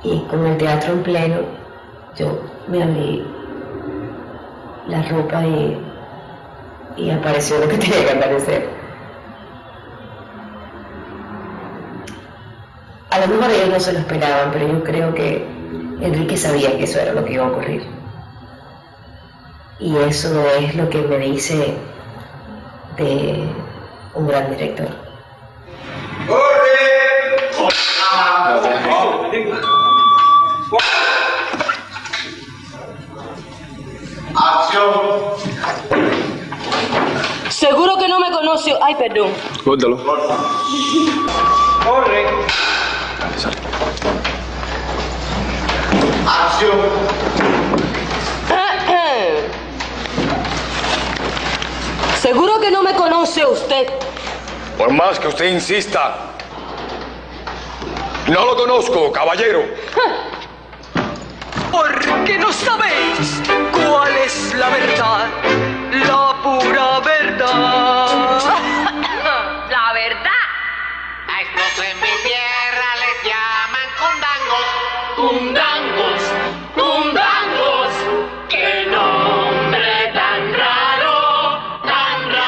y con el teatro en pleno, yo me abrí la ropa y apareció lo que tenía que aparecer. A lo mejor ellos no se lo esperaban, pero yo creo que Enrique sabía que eso era lo que iba a ocurrir. Y eso es lo que me dice de un gran director. ¡Acción! Seguro que no me conoció. Ay, perdón. Córtalo. ¡Corre! ¡Acción! Seguro que no me conoce usted. Por más que usted insista, no lo conozco, caballero. Porque no sabéis cuál es la verdad, la pura verdad. La verdad. A estos en mi tierra les llaman cundangos. Cundangos. ¡Qué nombre tan raro, tan raro!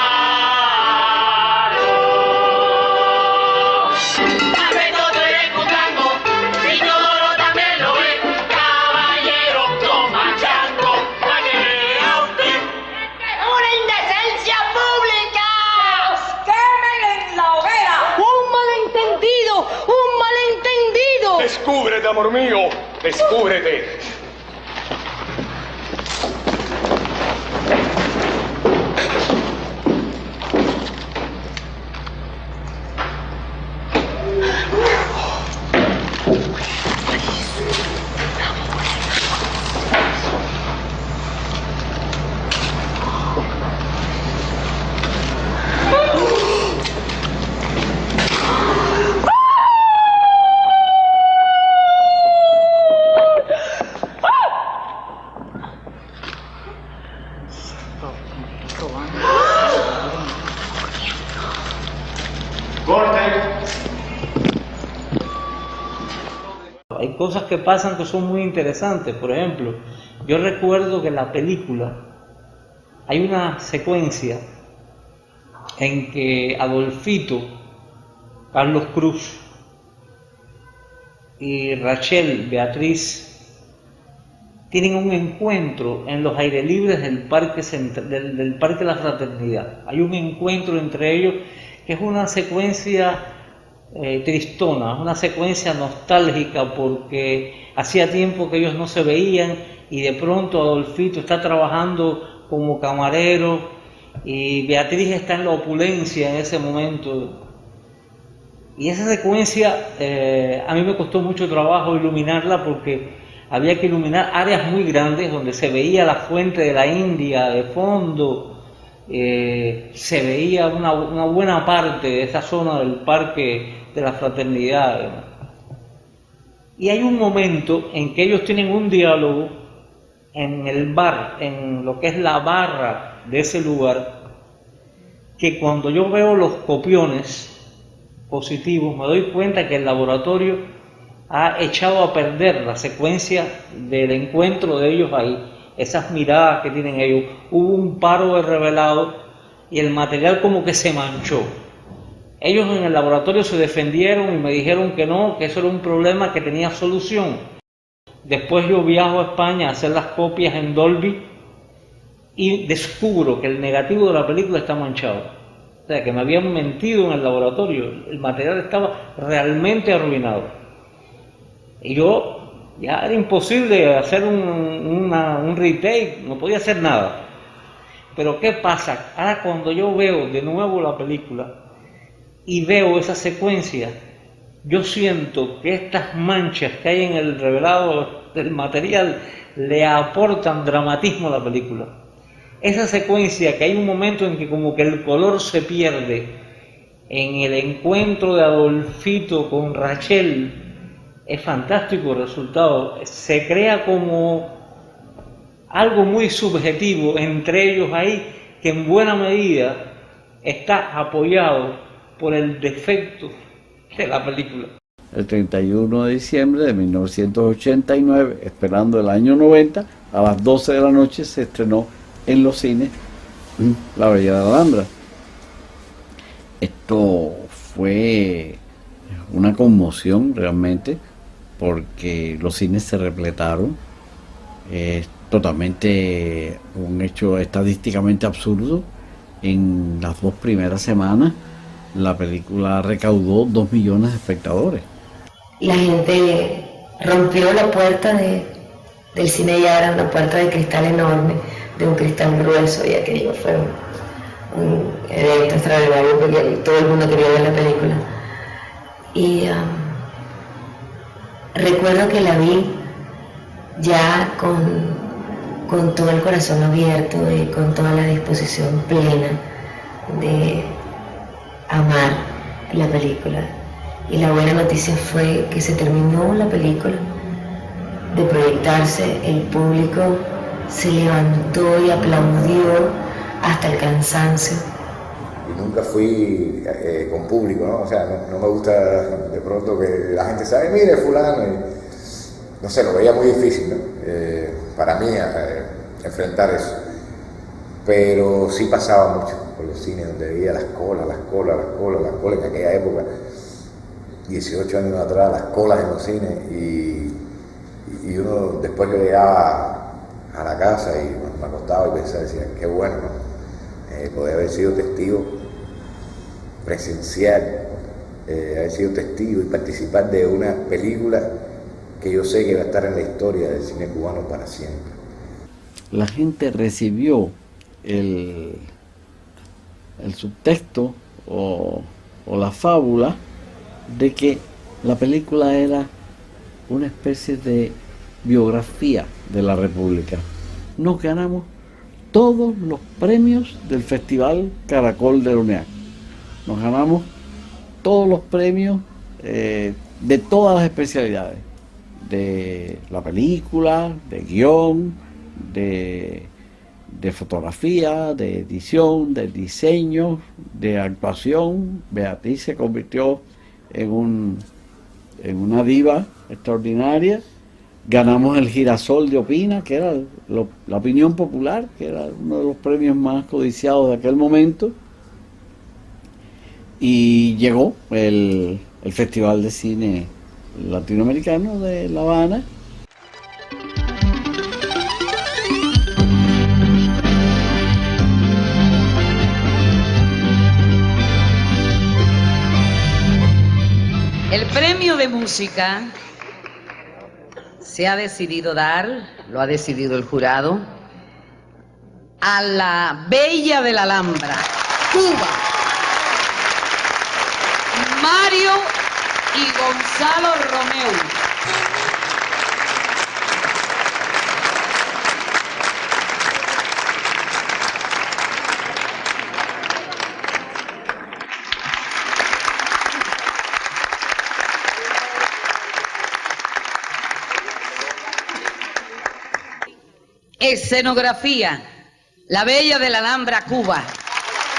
Alberto, tú eres cundango, y Toro también lo es. Caballero, toma chango, para que vea usted. ¡Una indecencia pública! ¡Los quemen en la hoguera! Un malentendido. Descúbrete, amor mío, descúbrete. Hay cosas que pasan que son muy interesantes. Por ejemplo, yo recuerdo que en la película hay una secuencia en que Adolfito, Carlos Cruz, y Rachel, Beatriz, tienen un encuentro en los aires libres del Parque de la Fraternidad. Hay un encuentro entre ellos que es una secuencia tristona, una secuencia nostálgica, porque hacía tiempo que ellos no se veían y de pronto Adolfito está trabajando como camarero y Beatriz está en la opulencia en ese momento. Y esa secuencia a mí me costó mucho trabajo iluminarla, porque había que iluminar áreas muy grandes donde se veía la fuente de la India de fondo, se veía una buena parte de esa zona del Parque de la Fraternidad. Y hay un momento en que ellos tienen un diálogo en el bar, en lo que es la barra de ese lugar, que cuando yo veo los copiones positivos me doy cuenta que el laboratorio ha echado a perder la secuencia del encuentro de ellos ahí, esas miradas que tienen ellos. Hubo un paro de revelado y el material como que se manchó. Ellos en el laboratorio se defendieron y me dijeron que no, que eso era un problema que tenía solución. Después yo viajo a España a hacer las copias en Dolby y descubro que el negativo de la película está manchado. O sea, que me habían mentido en el laboratorio, el material estaba realmente arruinado. Y yo, ya era imposible hacer un retake, no podía hacer nada. Pero ¿qué pasa? Ahora cuando yo veo de nuevo la película y veo esa secuencia, yo siento que estas manchas que hay en el revelado del material le aportan dramatismo a la película. Esa secuencia que hay un momento en que como que el color se pierde en el encuentro de Adolfito con Rachel, es fantástico el resultado. Se crea como algo muy subjetivo entre ellos ahí, que en buena medida está apoyado por el defecto de la película. El 31 de diciembre de 1989, esperando el año 90, a las 12 de la noche se estrenó en los cines La Bella de la Alhambra. Esto fue una conmoción realmente, porque los cines se repletaron. Es totalmente un hecho estadísticamente absurdo. En las 2 primeras semanas la película recaudó 2 millones de espectadores. La gente rompió la puerta del cine Yara, una puerta de cristal enorme, de un cristal grueso, y aquello fue un evento extraordinario porque todo el mundo quería ver la película. Y recuerdo que la vi ya con todo el corazón abierto y con toda la disposición plena de amar la película. Y la buena noticia fue que se terminó la película de proyectarse, el público se levantó y aplaudió hasta el cansancio. Y nunca fui con público, ¿no? O sea, no me gusta de pronto que la gente sabe, mire fulano, y, no sé, lo veía muy difícil, ¿no? Para mí enfrentar eso. Pero sí pasaba mucho por los cines donde veía las colas en aquella época, 18 años atrás, las colas en los cines, y uno después que llegaba a la casa y me acostaba y pensaba, decía, qué bueno, ¿no? Poder haber sido testigo presencial, haber sido testigo y participar de una película que yo sé que va a estar en la historia del cine cubano para siempre. La gente recibió el subtexto o la fábula de que la película era una especie de biografía de la República. Nos ganamos todos los premios del Festival Caracol de UNEAC. Nos ganamos todos los premios de todas las especialidades, de la película, de guión, de fotografía, de edición, de diseño, de actuación. Beatriz se convirtió en una diva extraordinaria. Ganamos el Girasol de Opina, que era la opinión popular, que era uno de los premios más codiciados de aquel momento. Y llegó el Festival de Cine latinoamericano de La Habana. El premio de música se ha decidido dar, lo ha decidido el jurado, a La Bella de la Alhambra, Cuba. Mario y Gonzalo Romeu. Escenografía, La Bella de la Alhambra, Cuba,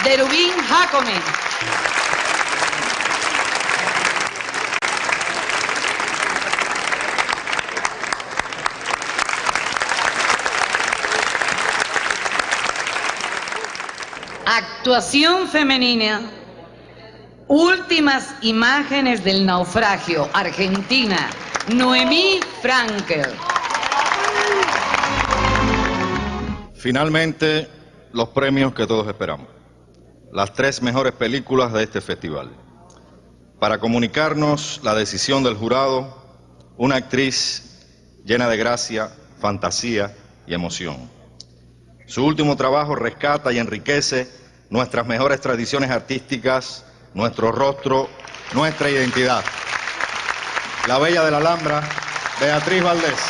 de Rubín Jacome. Actuación femenina, Últimas imágenes del naufragio, Argentina, Noemí Frankel. Finalmente, los premios que todos esperamos. Las 3 mejores películas de este festival. Para comunicarnos la decisión del jurado, una actriz llena de gracia, fantasía y emoción. Su último trabajo rescata y enriquece nuestras mejores tradiciones artísticas, nuestro rostro, nuestra identidad. La Bella de la Alhambra, Beatriz Valdés.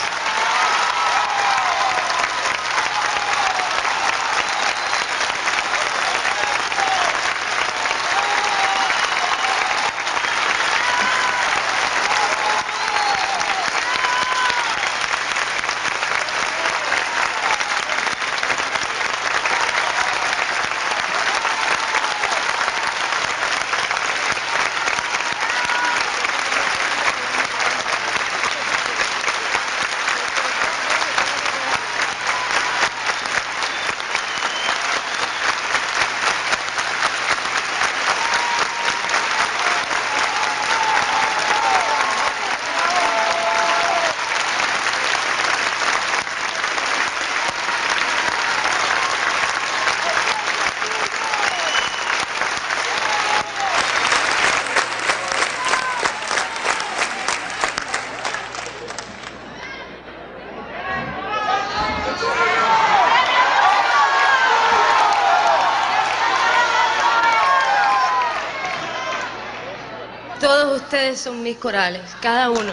Todos ustedes son mis corales, cada uno.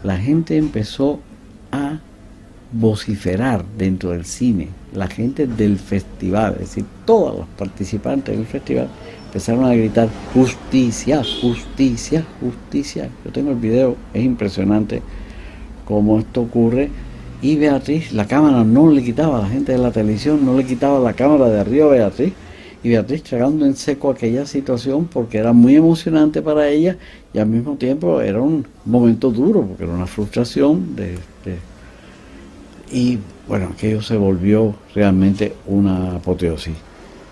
La gente empezó a vociferar dentro del cine. La gente del festival, es decir, todos los participantes del festival empezaron a gritar justicia, justicia, justicia. Yo tengo el video, es impresionante cómo esto ocurre. Y Beatriz, la cámara no le quitaba, la gente de la televisión no le quitaba la cámara de arriba a Beatriz. Y Beatriz tragando en seco aquella situación porque era muy emocionante para ella y al mismo tiempo era un momento duro porque era una frustración y bueno, aquello se volvió realmente una apoteosis.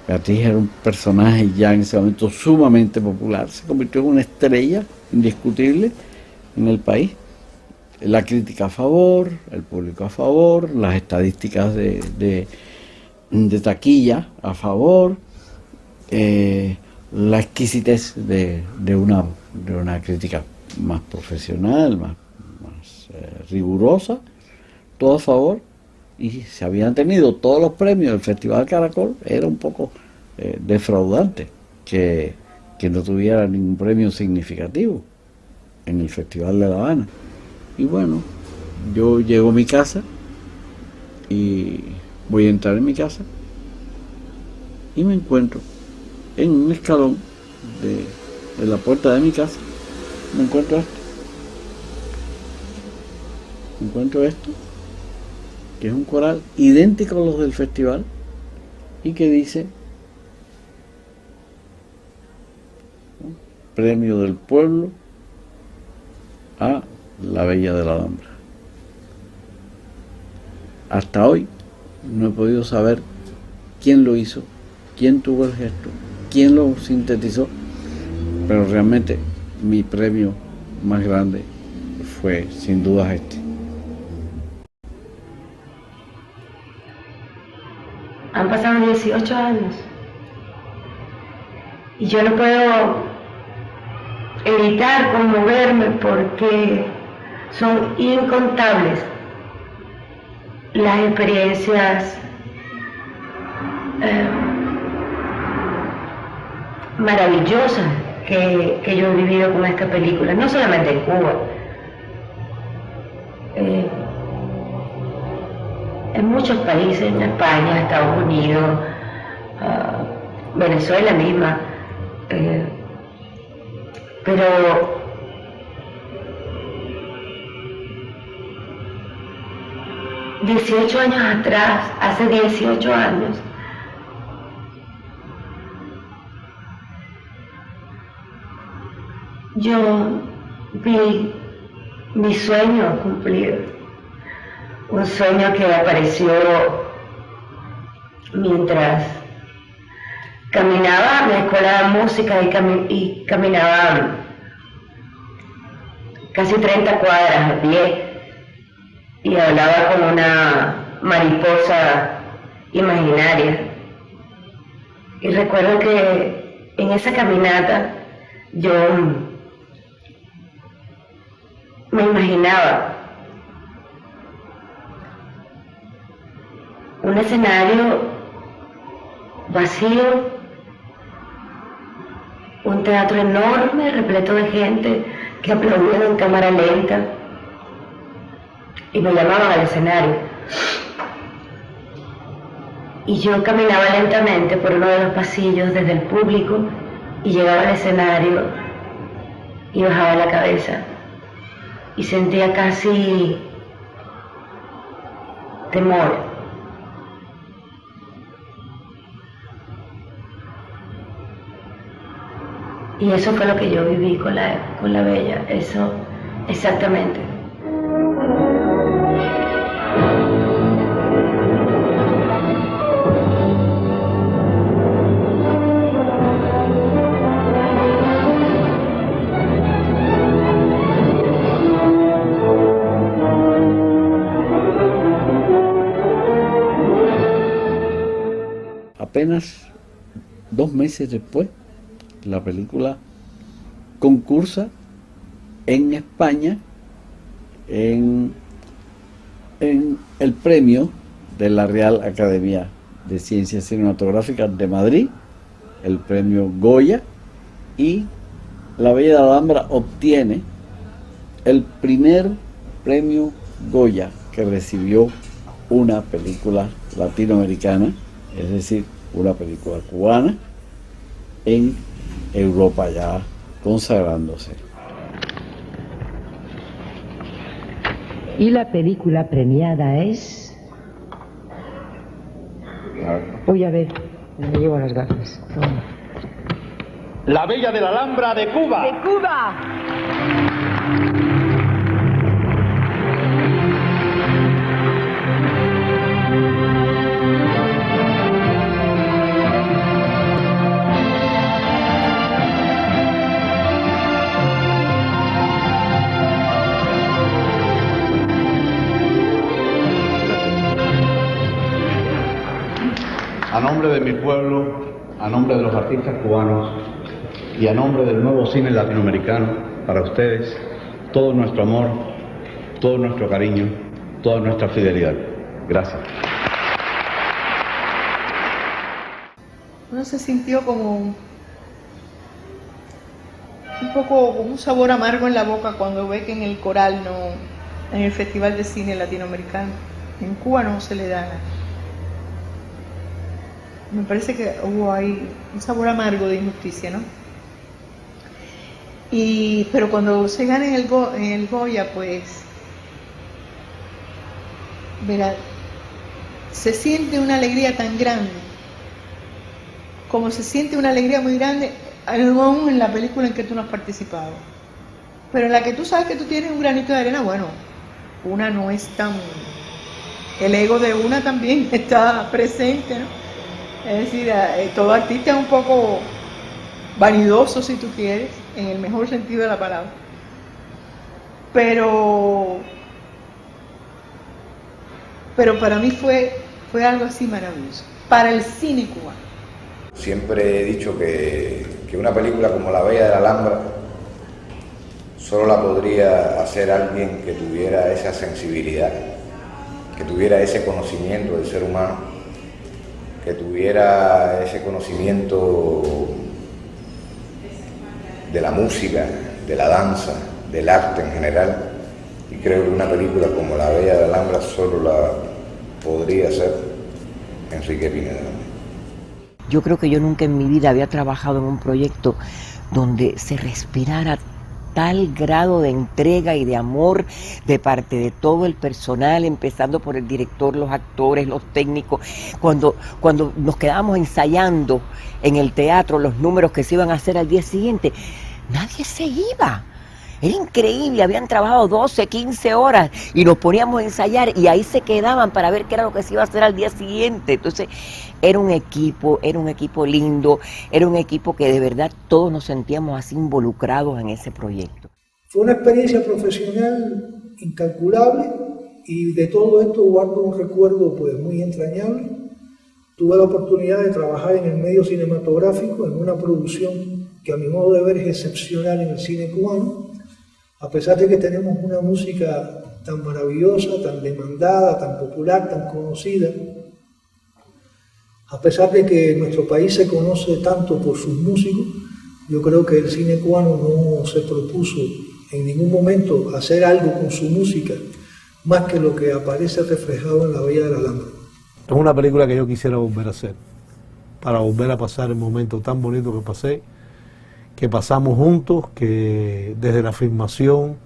Beatriz era un personaje ya en ese momento sumamente popular, se convirtió en una estrella indiscutible en el país. La crítica a favor, el público a favor, las estadísticas de taquilla a favor. La exquisitez de una crítica más profesional, más rigurosa, todo a favor, y se habían tenido todos los premios del Festival Caracol. Era un poco defraudante que no tuviera ningún premio significativo en el Festival de La Habana. Y bueno, yo llego a mi casa y voy a entrar en mi casa y me encuentro en un escalón de la puerta de mi casa, me encuentro esto, que es un coral idéntico a los del festival y que dice Premio del Pueblo a La Bella de la Alhambra. Hasta hoy no he podido saber quién lo hizo, quién tuvo el gesto, quién lo sintetizó, pero realmente mi premio más grande fue sin duda este. Han pasado 18 años y yo no puedo evitar conmoverme porque son incontables las experiencias maravillosas que yo he vivido con esta película, no solamente en Cuba, en muchos países, en España, Estados Unidos, Venezuela misma, pero hace 18 años, yo vi mi sueño cumplido, un sueño que apareció mientras caminaba a mi escuela de música y caminaba casi 30 cuadras a pie y hablaba con una mariposa imaginaria. Y recuerdo que en esa caminata yo me imaginaba un escenario vacío, un teatro enorme, repleto de gente que aplaudían en cámara lenta y me llamaban al escenario. Y yo caminaba lentamente por uno de los pasillos desde el público y llegaba al escenario y bajaba la cabeza y sentía casi temor. Y eso fue lo que yo viví con la Bella, eso exactamente. Apenas 2 meses después, la película concursa en España en el premio de la Real Academia de Ciencias Cinematográficas de Madrid, el premio Goya, y La Bella de la Alhambra obtiene el primer premio Goya que recibió una película latinoamericana, es decir, una película cubana, en Europa ya consagrándose. Y la película premiada es... Voy a ver, me llevo las gafas. La Bella de la Alhambra de Cuba. ¡De Cuba! A nombre de mi pueblo, a nombre de los artistas cubanos y a nombre del nuevo cine latinoamericano, para ustedes, todo nuestro amor, todo nuestro cariño, toda nuestra fidelidad. Gracias. Uno se sintió como un poco con un sabor amargo en la boca cuando ve que en el Coral, en el Festival de Cine Latinoamericano, en Cuba no se le da nada. Me parece que hubo ahí un sabor amargo de injusticia, ¿no? Pero cuando se gana en el Goya, pues, verá, se siente una alegría tan grande, como se siente una alegría muy grande, aún en la película en que tú no has participado. Pero en la que tú sabes que tú tienes un granito de arena, bueno, una no es tan... El ego de una también está presente, ¿no? Es decir, todo artista es un poco vanidoso si tú quieres, en el mejor sentido de la palabra. Pero para mí fue algo así maravilloso, para el cine cubano. Siempre he dicho que una película como La Bella de la Alhambra solo la podría hacer alguien que tuviera esa sensibilidad, que tuviera ese conocimiento del ser humano, que tuviera ese conocimiento de la música, de la danza, del arte en general. Y creo que una película como La Bella de la Alhambra solo la podría hacer Enrique Pineda. Yo creo que yo nunca en mi vida había trabajado en un proyecto donde se respirara tal grado de entrega y de amor de parte de todo el personal, empezando por el director, los actores, los técnicos. Cuando nos quedábamos ensayando en el teatro los números que se iban a hacer al día siguiente, nadie se iba. Era increíble, habían trabajado 12, 15 horas y nos poníamos a ensayar y ahí se quedaban para ver qué era lo que se iba a hacer al día siguiente. Entonces era un equipo lindo, era un equipo que de verdad todos nos sentíamos así involucrados en ese proyecto. Fue una experiencia profesional incalculable y de todo esto guardo un recuerdo pues muy entrañable. Tuve la oportunidad de trabajar en el medio cinematográfico en una producción que a mi modo de ver es excepcional en el cine cubano. A pesar de que tenemos una música tan maravillosa, tan demandada, tan popular, tan conocida, a pesar de que nuestro país se conoce tanto por sus músicos, yo creo que el cine cubano no se propuso en ningún momento hacer algo con su música más que lo que aparece reflejado en La Bella de la Alhambra. Es una película que yo quisiera volver a hacer, para volver a pasar el momento tan bonito que pasé, que pasamos juntos, que desde la filmación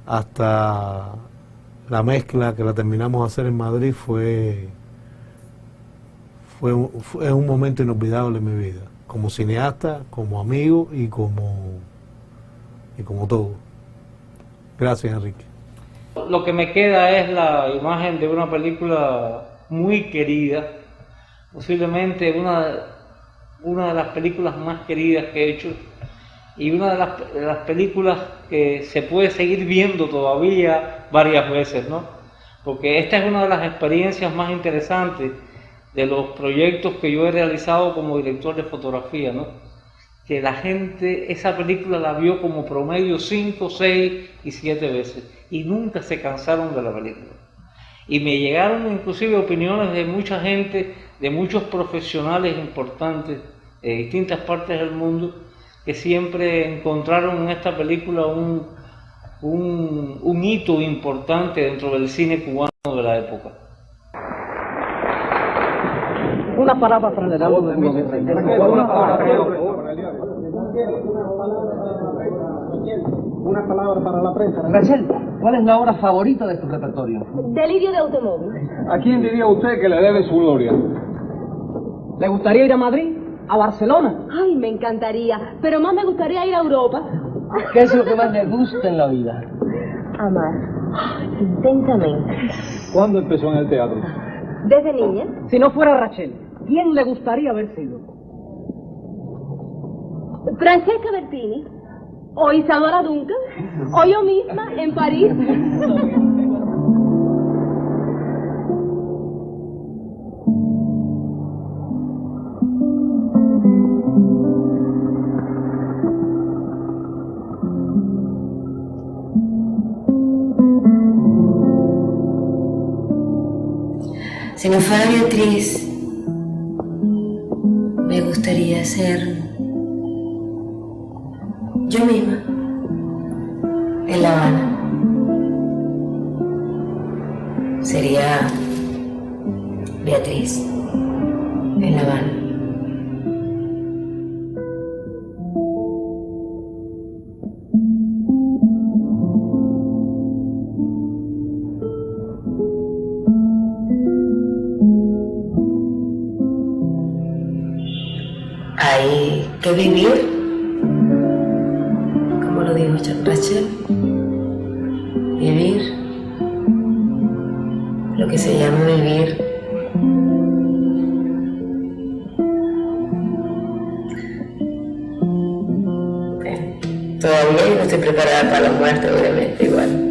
hasta la mezcla que la terminamos de hacer en Madrid fue un momento inolvidable en mi vida, como cineasta, como amigo y como todo. Gracias, Enrique. Lo que me queda es la imagen de una película muy querida, posiblemente una de las películas más queridas que he hecho y una de las películas que se puede seguir viendo todavía varias veces, ¿no? Porque esta es una de las experiencias más interesantes de los proyectos que yo he realizado como director de fotografía, ¿no? Que la gente esa película la vio como promedio 5, 6 y 7 veces y nunca se cansaron de la película. Y me llegaron inclusive opiniones de mucha gente, de muchos profesionales importantes de distintas partes del mundo, que siempre encontraron en esta película un hito importante dentro del cine cubano de la época. Una palabra para el heraldo de Una palabra para la prensa. Rachel, ¿cuál es la obra favorita de tu repertorio? Delirio de automóvil. ¿A quién diría usted que le debe su gloria? ¿Le gustaría ir a Madrid? ¿A Barcelona? Ay, me encantaría, pero más me gustaría ir a Europa. ¿Qué es lo que más le gusta en la vida? Amar, intensamente. ¿Cuándo empezó en el teatro? Desde niña. Si no fuera Rachel, ¿quién le gustaría haber sido? Francesca Bertini, o Isadora Duncan, o yo misma en París. Si no fuera Beatriz, me gustaría ser yo misma en La Habana. Sería Beatriz en La Habana. Hay que vivir, como lo dijo Rachel, vivir lo que se llama vivir. todavía yo no estoy preparada para la muerte, obviamente, igual.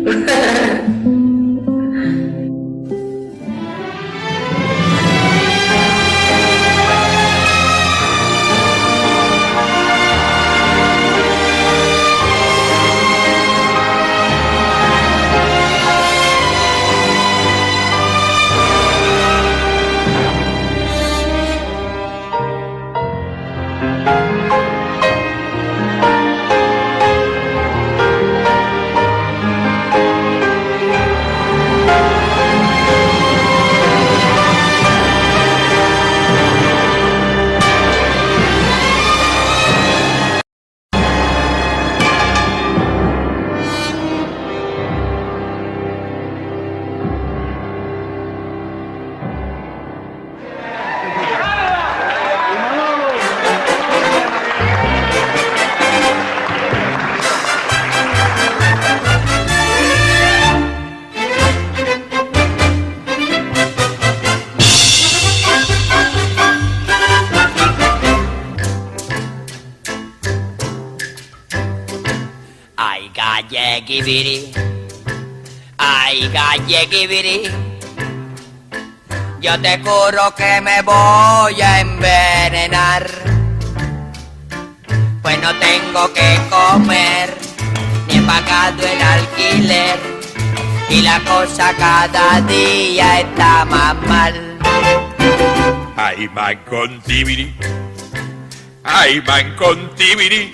Galleguibiri, ay galleguibiri, yo te juro que me voy a envenenar, pues no tengo que comer, ni he pagado el alquiler, y la cosa cada día está más mal. Ay man contibiri, ay man contibiri,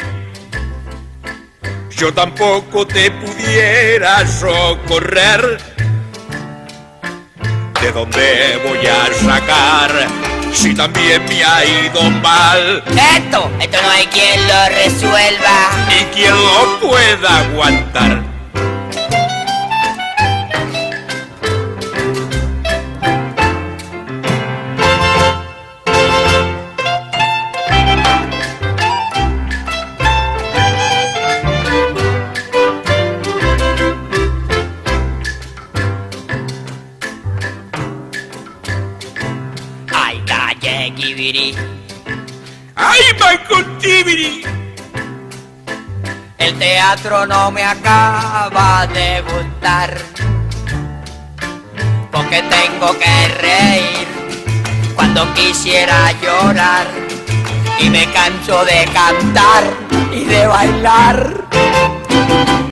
yo tampoco te pudiera socorrer. ¿De dónde voy a sacar si también me ha ido mal? Esto no hay quien lo resuelva, ni quien lo pueda aguantar. ¡Ay, Mancontibiri! El teatro no me acaba de gustar, porque tengo que reír cuando quisiera llorar, y me canso de cantar y de bailar.